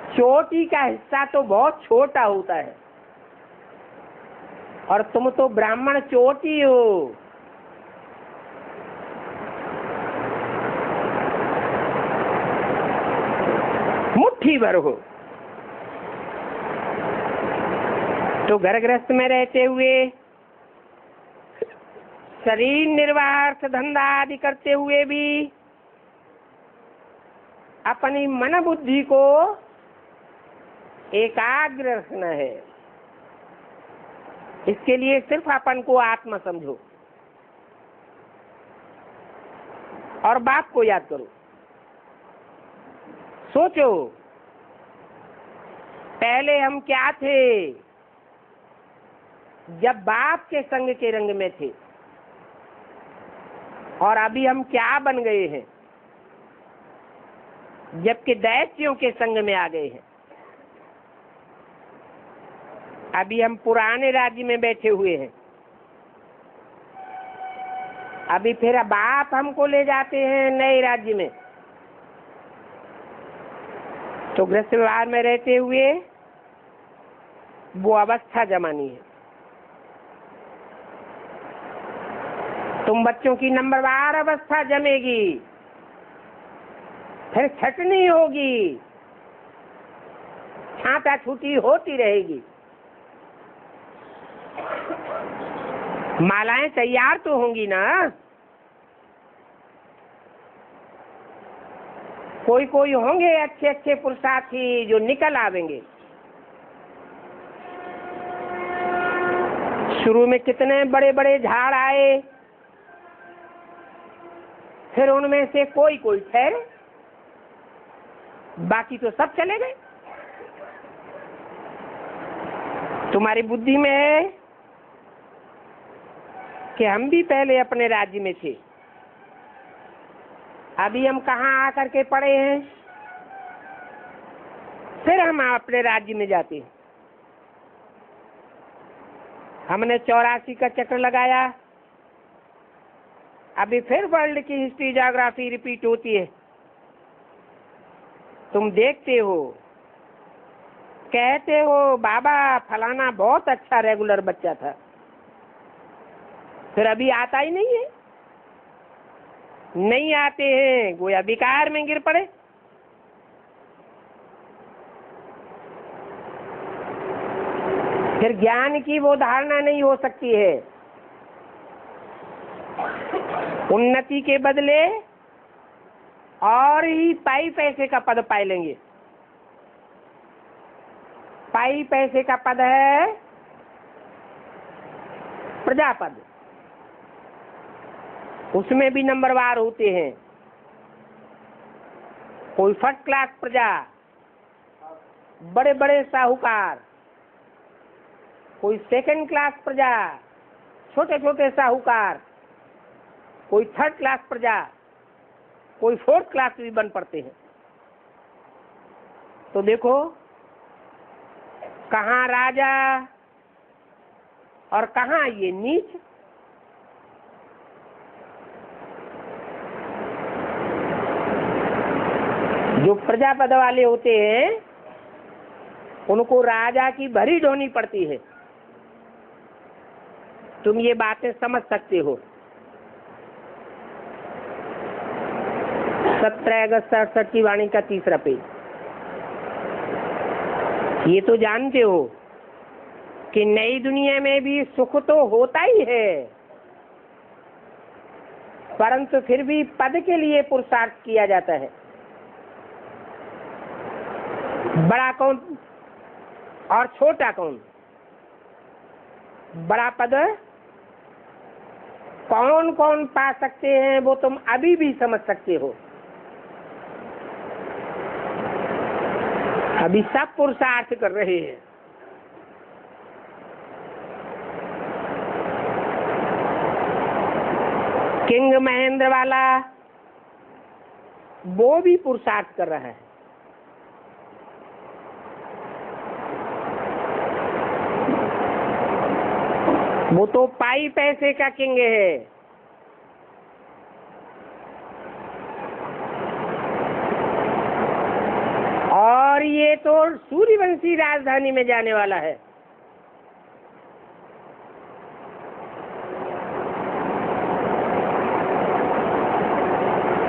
चोटी का हिस्सा तो बहुत छोटा होता है और तुम तो ब्राह्मण चोटी हो। मुट्ठी भर हो। तो घर गृहस्थ में रहते हुए शरीर निर्वाह अर्थ धंधा आदि करते हुए भी अपनी मन बुद्धि को एकाग्र रखना है। इसके लिए सिर्फ अपन को आत्मा समझो और बाप को याद करो। सोचो पहले हम क्या थे जब बाप के संग के रंग में थे, और अभी हम क्या बन गए हैं जबकि दैत्यों के संग में आ गए हैं। अभी हम पुराने राज्य में बैठे हुए हैं, अभी फिर बाप हमको ले जाते हैं नए राज्य में। तो गृहस्थ व्यवहार में रहते हुए वो अवस्था जमानी है। तुम बच्चों की नंबरवार अवस्था जमेगी, फिर छटनी होगी, छांटा छूटी होती रहेगी। मालाएं तैयार तो होंगी ना। कोई कोई होंगे अच्छे अच्छे पुरुषार्थी जो निकल आवेंगे। शुरू में कितने बड़े बड़े झाड़ आए, फिर उनमें से कोई कोई ठहरे, बाकी तो सब चले गए। तुम्हारी बुद्धि में है कि हम भी पहले अपने राज्य में थे, अभी हम कहाँ आकर के पड़े हैं? फिर हम अपने राज्य में जाते हैं। हमने 84 का चक्र लगाया, अभी फिर वर्ल्ड की हिस्ट्री ज्योग्राफी रिपीट होती है। तुम देखते हो, कहते हो बाबा फलाना बहुत अच्छा रेगुलर बच्चा था, फिर अभी आता ही नहीं है। नहीं आते हैं, गोया विकार में गिर पड़े। फिर ज्ञान की वो धारणा नहीं हो सकती है। उन्नति के बदले और ही पाई पैसे का पद पाए लेंगे। पाई पैसे का पद है प्रजापद, उसमें भी नंबरवार होते हैं। कोई फर्स्ट क्लास प्रजा, बड़े बड़े साहूकार, कोई सेकंड क्लास प्रजा, छोटे छोटे साहूकार, कोई थर्ड क्लास प्रजा, कोई फोर्थ क्लास भी बन पड़ते हैं। तो देखो कहाँ राजा और कहाँ ये नीच। जो प्रजापद वाले होते हैं उनको राजा की भरी ढोनी पड़ती है। तुम ये बातें समझ सकते हो। 17 अगस्त 67 की वाणी का 3रा पेज। ये तो जानते हो कि नई दुनिया में भी सुख तो होता ही है, परंतु फिर भी पद के लिए पुरुषार्थ किया जाता है। बड़ा कौन और छोटा कौन? बड़ा पद कौन कौन पा सकते हैं वो तुम अभी भी समझ सकते हो। अभी सब पुरुषार्थ कर रहे हैं। किंग महेंद्र वाला वो भी पुरुषार्थ कर रहा है। वो तो पाई पैसे का किंग है। और ये तो सूर्यवंशी राजधानी में जाने वाला है।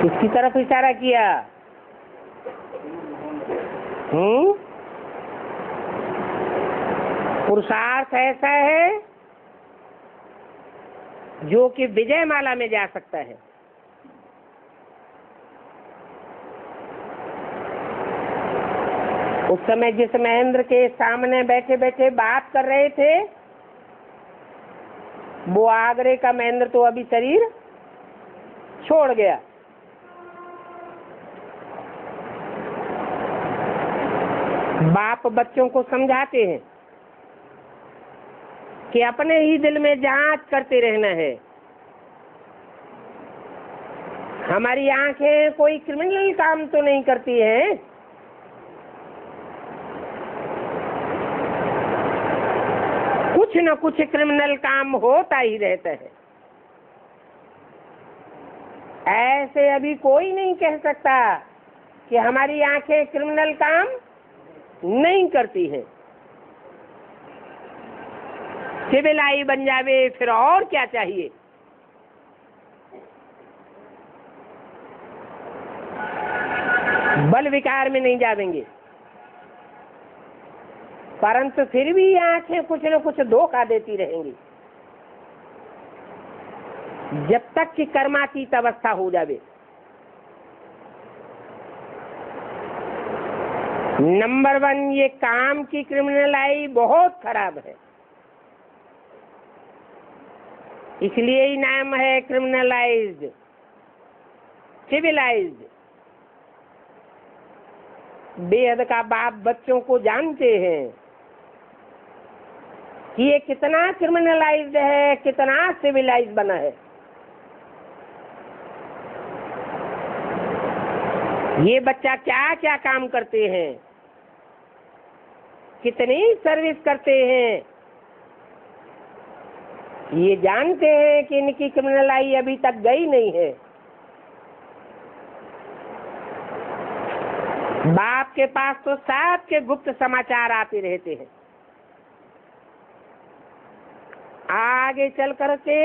किसकी तरफ इशारा किया? पुरुषार्थ ऐसा है जो कि विजयमाला में जा सकता है। उस समय जिस महेंद्र के सामने बैठे बैठे बात कर रहे थे वो आगरे का महेंद्र तो अभी शरीर छोड़ गया। बाप बच्चों को समझाते हैं कि अपने ही दिल में जांच करते रहना है। हमारी आंखें कोई क्रिमिनल काम तो नहीं करती हैं। कुछ न कुछ क्रिमिनल काम होता ही रहता है। ऐसे अभी कोई नहीं कह सकता कि हमारी आंखें क्रिमिनल काम नहीं करती हैं। सिविल आई बन जावे फिर और क्या चाहिए। बल विकार में नहीं जावेंगे, परंतु फिर भी आंखें कुछ न कुछ धोखा देती रहेंगी जब तक कि कर्मातीत अवस्था हो जावे। नंबर 1 ये काम की क्रिमिनलाई बहुत खराब है, इसलिए ही नाम है क्रिमिनलाइज्ड, सिविलाइज्ड। बेहद का बाप बच्चों को जानते हैं कि ये कितना क्रिमिनलाइज्ड है, कितना सिविलाइज्ड बना है। ये बच्चा क्या क्या काम करते हैं कितनी सर्विस करते हैं, ये जानते हैं कि इनकी क्रिमिनल आई अभी तक गई नहीं है। बाप के पास तो साथ के गुप्त समाचार आते रहते हैं, आगे चल करके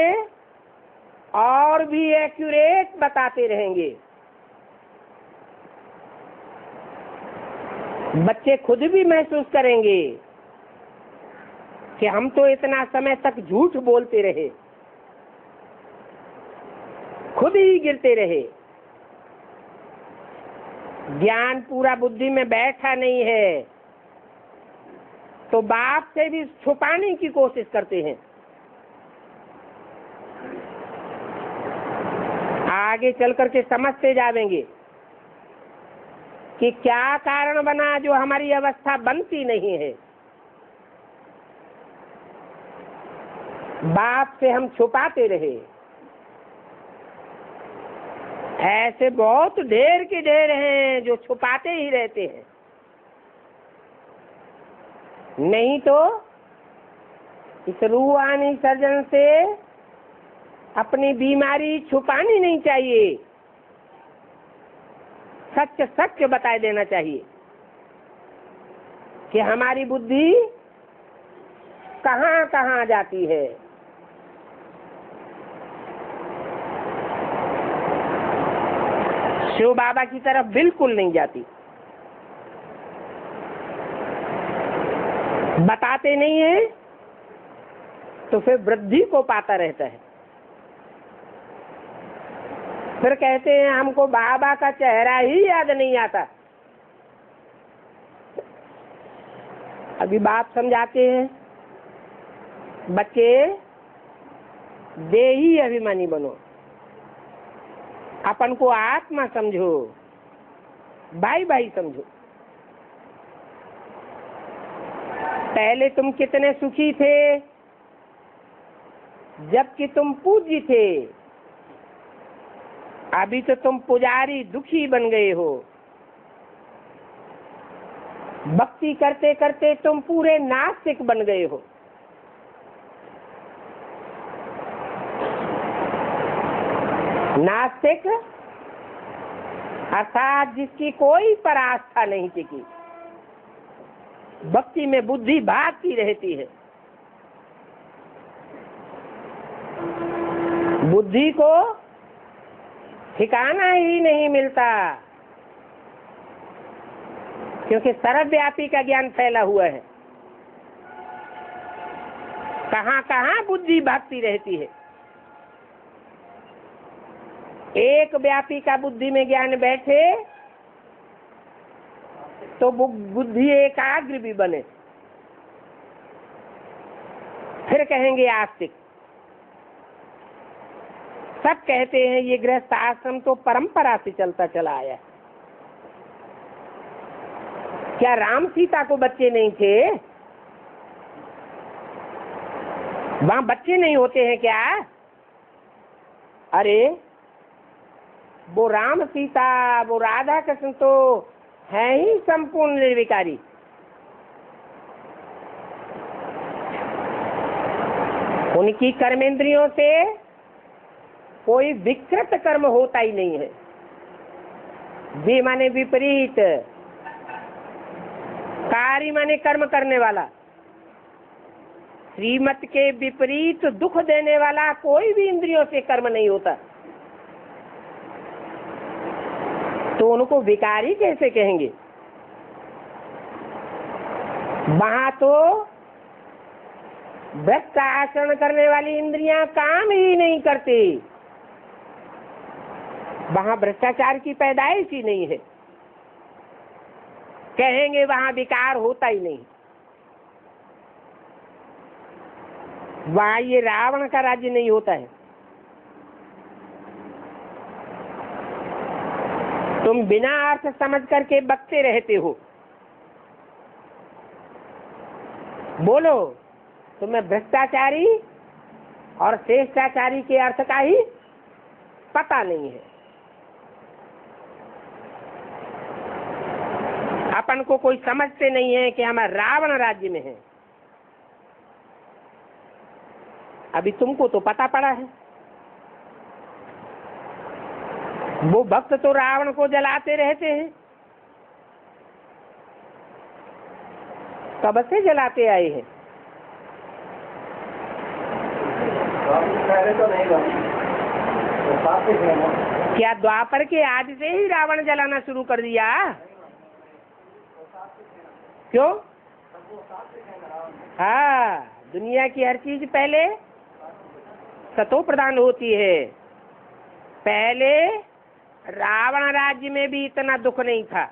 और भी एक्यूरेट बताते रहेंगे। बच्चे खुद भी महसूस करेंगे कि हम तो इतना समय तक झूठ बोलते रहे, खुद ही गिरते रहे, ज्ञान पूरा बुद्धि में बैठा नहीं है, तो बाप से भी छुपाने की कोशिश करते हैं। आगे चल करके समझते जाएंगे कि क्या कारण बना जो हमारी अवस्था बनती नहीं है। बाप से हम छुपाते रहे। ऐसे बहुत ढेर के ढेर हैं जो छुपाते ही रहते हैं। नहीं तो इस रूहानी सर्जन से अपनी बीमारी छुपानी नहीं चाहिए, सच सच बता देना चाहिए कि हमारी बुद्धि कहाँ कहाँ जाती है। शिव बाबा की तरफ बिल्कुल नहीं जाती। बताते नहीं है तो फिर वृद्धि को पाता रहता है। फिर कहते हैं हमको बाबा का चेहरा ही याद नहीं आता। अभी बाप समझाते हैं, बच्चे देही अभिमानी बनो, अपन को आत्मा समझो, भाई भाई समझो। पहले तुम कितने सुखी थे जबकि तुम पूज्य थे, अभी तो तुम पुजारी दुखी बन गए हो। भक्ति करते करते तुम पूरे नास्तिक बन गए हो। नास्तिक अर्थात जिसकी कोई पर आस्था नहीं टिकी, भक्ति में बुद्धि भागती रहती है। बुद्धि को ठिकाना ही नहीं मिलता, क्योंकि सर्वव्यापी का ज्ञान फैला हुआ है। कहाँ कहाँ बुद्धि भागती रहती है। एक व्यापी का बुद्धि में ज्ञान बैठे तो बुद्धि एकाग्र भी बने, फिर कहेंगे आस्तिक। सब कहते हैं ये गृहस्थ आश्रम तो परंपरा से चलता चला आया है। क्या राम सीता को बच्चे नहीं थे? वहां बच्चे नहीं होते हैं क्या? अरे वो राम सीता, वो राधा कृष्ण तो है ही संपूर्ण निर्विकारी। उनकी कर्मेंद्रियों से कोई विकृत कर्म होता ही नहीं है। वे माने विपरीत, कार्य माने कर्म करने वाला, श्रीमत के विपरीत दुख देने वाला कोई भी इंद्रियों से कर्म नहीं होता। तो उनको विकारी कैसे कहेंगे? वहां तो भ्रष्ट आचरण करने वाली इंद्रियां काम ही नहीं करती, वहां भ्रष्टाचार की पैदाइश ही नहीं है। कहेंगे वहां विकार होता ही नहीं। वहां ये रावण का राज्य नहीं होता है। तुम बिना अर्थ समझ करके बकते रहते हो। बोलो, तुम्हें भ्रष्टाचारी और श्रेष्ठाचारी के अर्थ का ही पता नहीं है। अपन को कोई समझते नहीं है कि हम रावण राज्य में हैं। अभी तुमको तो पता पड़ा है, वो भक्त तो रावण को जलाते रहते हैं। कब से जलाते आए हैं? पहले तो नहीं तो सात्विक है ना। क्या द्वापर के आज से ही रावण जलाना शुरू कर दिया? क्यों? हाँ, दुनिया की हर चीज पहले सतो प्रधान होती है। पहले रावण राज्य में भी इतना दुख नहीं था,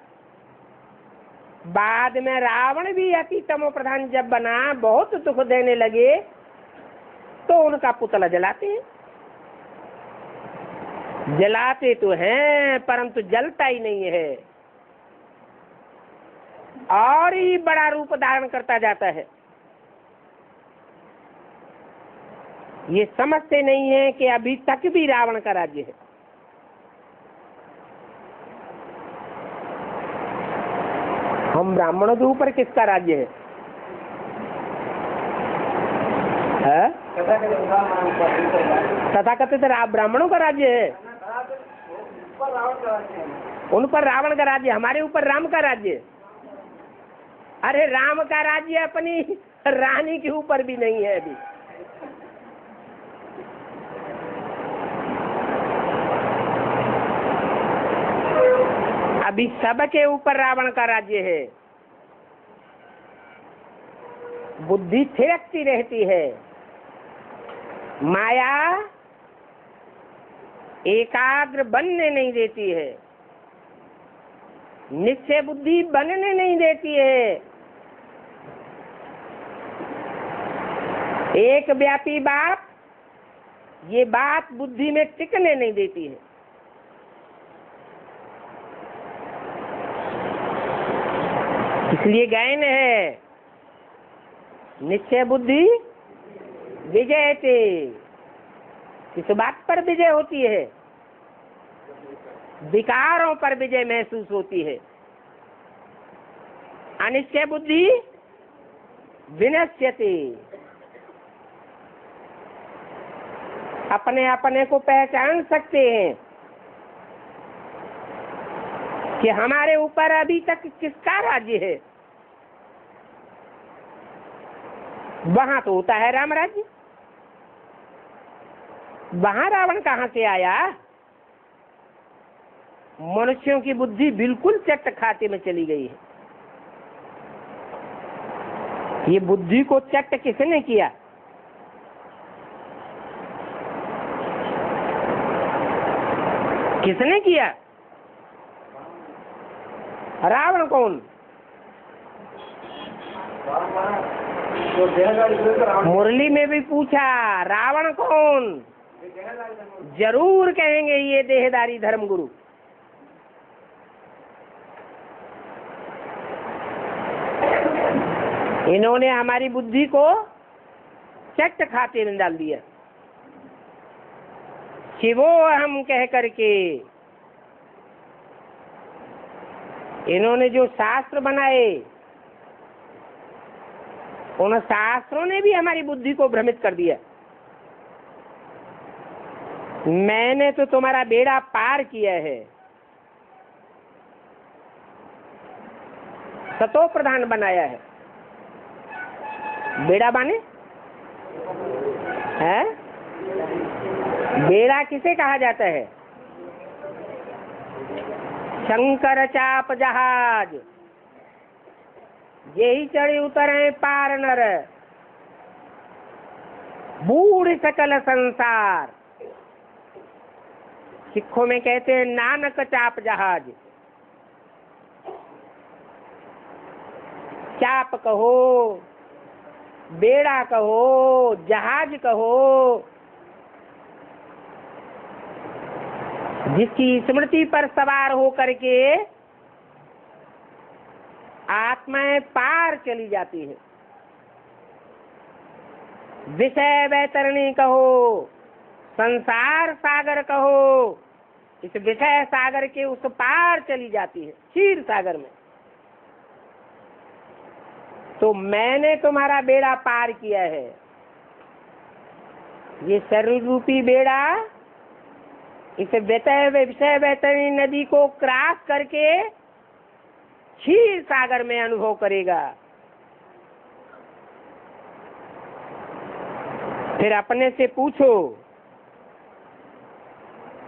बाद में रावण भी अति तमो प्रधान जब बना, बहुत दुख देने लगे, तो उनका पुतला जलाते हैं। जलाते तो हैं परंतु जलता ही नहीं है, और ही बड़ा रूप धारण करता जाता है। ये समझते नहीं है कि अभी तक भी रावण का राज्य है। हम ब्राह्मणों के ऊपर किसका राज्य है? तथाकथित ब्राह्मणों का राज्य है। उन पर रावण का राज्य, हमारे ऊपर राम का राज्य। अरे राम का राज्य अपनी रानी के ऊपर भी नहीं है अभी। अभी सबके ऊपर रावण का राज्य है। बुद्धि थिरकती रहती है, माया एकाग्र बनने नहीं देती है, निश्चय बुद्धि बनने नहीं देती है। एक व्यापी बात, ये बात बुद्धि में टिकने नहीं देती है। इसलिए गायन है, निश्चय बुद्धि विजयते। किस बात पर विजय होती है? विकारों पर विजय महसूस होती है। अनिश्चय बुद्धि विनश्यते। अपने अपने को पहचान सकते हैं कि हमारे ऊपर अभी तक किसका राज्य है। वहां तो होता है राम राज्य, वहां रावण कहां से आया? मनुष्यों की बुद्धि बिल्कुल चट खाते में चली गई है। ये बुद्धि को चट किसने किया? किसने किया? रावण कौन? मुरली में भी पूछा, रावण कौन? जरूर कहेंगे ये देहधारी धर्मगुरु। इन्होंने हमारी बुद्धि को चट खाते में डाल दिया। शिवो हम कह करके इन्होंने जो शास्त्र बनाए, उन शास्त्रों ने भी हमारी बुद्धि को भ्रमित कर दिया। मैंने तो तुम्हारा बेड़ा पार किया है। सतो प्रधान बनाया है। बेड़ा बाने है? बेड़ा किसे कहा जाता है? शंकर चाप जहाज, यही चढ़े उतरे पार नर, बूढ़ सकल संसार। सिखों में कहते हैं नानक चाप जहाज। चाप कहो, बेड़ा कहो, जहाज कहो, जिसकी स्मृति पर सवार हो करके आत्माएं पार चली जाती है। विषय वैतरणी कहो, संसार सागर कहो, इस विषय सागर के उस पार चली जाती है, क्षीर सागर में। तो मैंने तुम्हारा बेड़ा पार किया है। ये शरीर रूपी बेड़ा इस विषय वैतरणी नदी को क्रॉस करके क्षीर सागर में अनुभव करेगा। फिर अपने से पूछो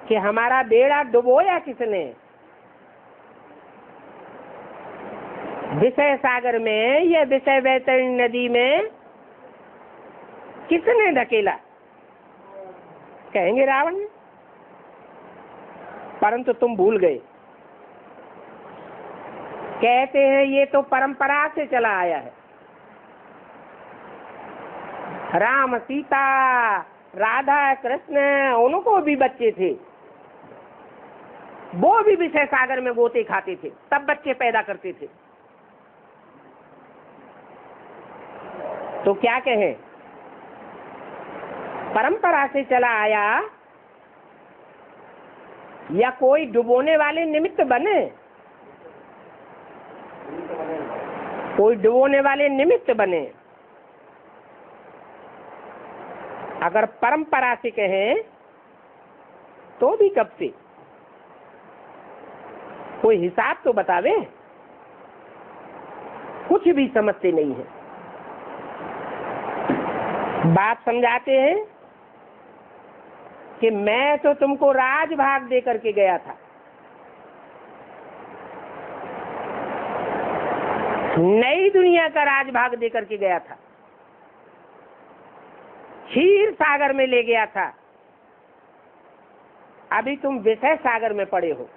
कि हमारा बेड़ा डुबोया किसने? विषय सागर में या विषय वैतरणी नदी में किसने धकेला? कहेंगे रावण ने, परंतु तुम भूल गए। कहते हैं ये तो परंपरा से चला आया है। राम सीता राधा कृष्ण उनको भी बच्चे थे, वो भी विषय सागर में गोते खाते थे, तब बच्चे पैदा करते थे। तो क्या कहें, परंपरा से चला आया या कोई डुबोने वाले निमित्त बने? कोई डुबोने वाले निमित्त बने। अगर परंपरा से कहें तो भी कब से? कोई हिसाब तो बतावे। कुछ भी समझते नहीं है। बात समझाते हैं कि मैं तो तुमको राजभाग दे करके गया था, नई दुनिया का राजभाग दे करके गया था, क्षीर सागर में ले गया था। अभी तुम विषय सागर में पड़े हो।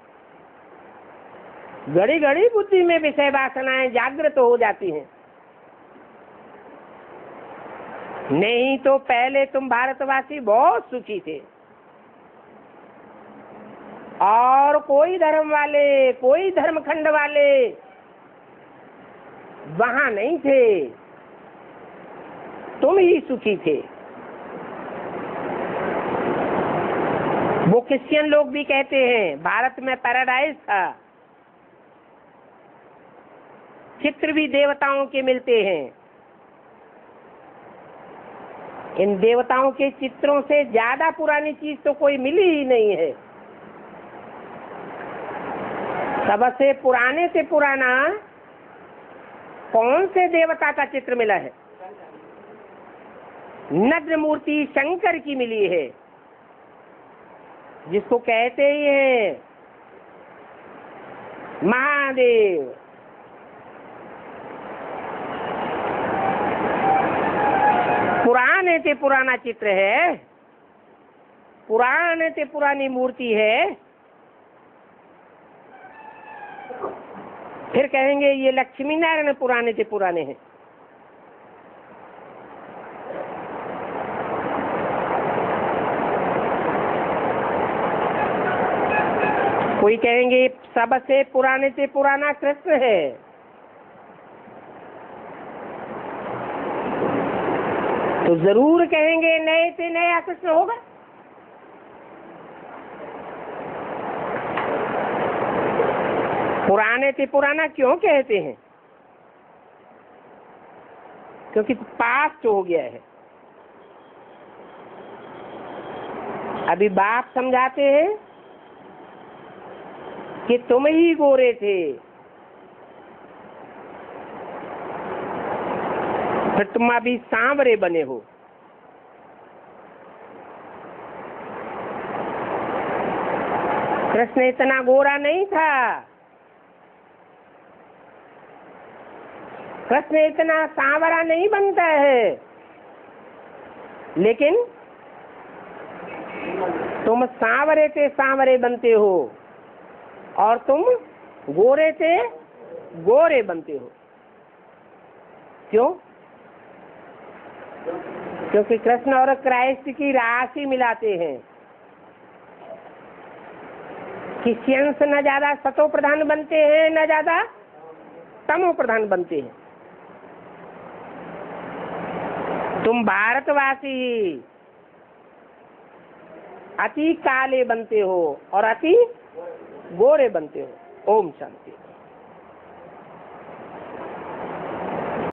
घड़ी घड़ी बुद्धि में विषय वासनाएं जागृत हो जाती हैं। नहीं तो पहले तुम भारतवासी बहुत सुखी थे और कोई धर्म वाले, कोई धर्मखंड वाले वहां नहीं थे, तुम ही सुखी थे। वो क्रिश्चियन लोग भी कहते हैं भारत में पैराडाइज था, चित्र भी देवताओं के मिलते हैं। इन देवताओं के चित्रों से ज्यादा पुरानी चीज तो कोई मिली ही नहीं है। सबसे पुराने से पुराना कौन से देवता का चित्र मिला है? नग्न मूर्ति शंकर की मिली है, जिसको कहते ही हैं महादेव। पुराने से पुराना चित्र है, पुराने से पुरानी मूर्ति है। फिर कहेंगे ये लक्ष्मी नारायण पुराने से पुराने हैं। कोई कहेंगे सबसे पुराने से पुराना कृष्ण है। तो जरूर कहेंगे नए से नया कृष्ण होगा। पुराने से पुराना क्यों कहते हैं? क्योंकि पास्ट हो गया है। अभी बाप समझाते हैं कि तुम ही गोरे थे, फिर तुम अभी सांवरे बने हो। कृष्ण इतना गोरा नहीं था, कृष्ण इतना सांवरा नहीं बनता है, लेकिन तुम सांवरे से सांवरे बनते हो और तुम गोरे से गोरे बनते हो। क्यों? क्योंकि कृष्ण और क्राइस्ट की राशि मिलाते हैं। क्रिश्चियंस न ज्यादा सतो प्रधान बनते हैं, न ज्यादा तमो प्रधान बनते हैं। तुम भारतवासी अति काले बनते हो और अति गोरे बनते हो। ओम शांति।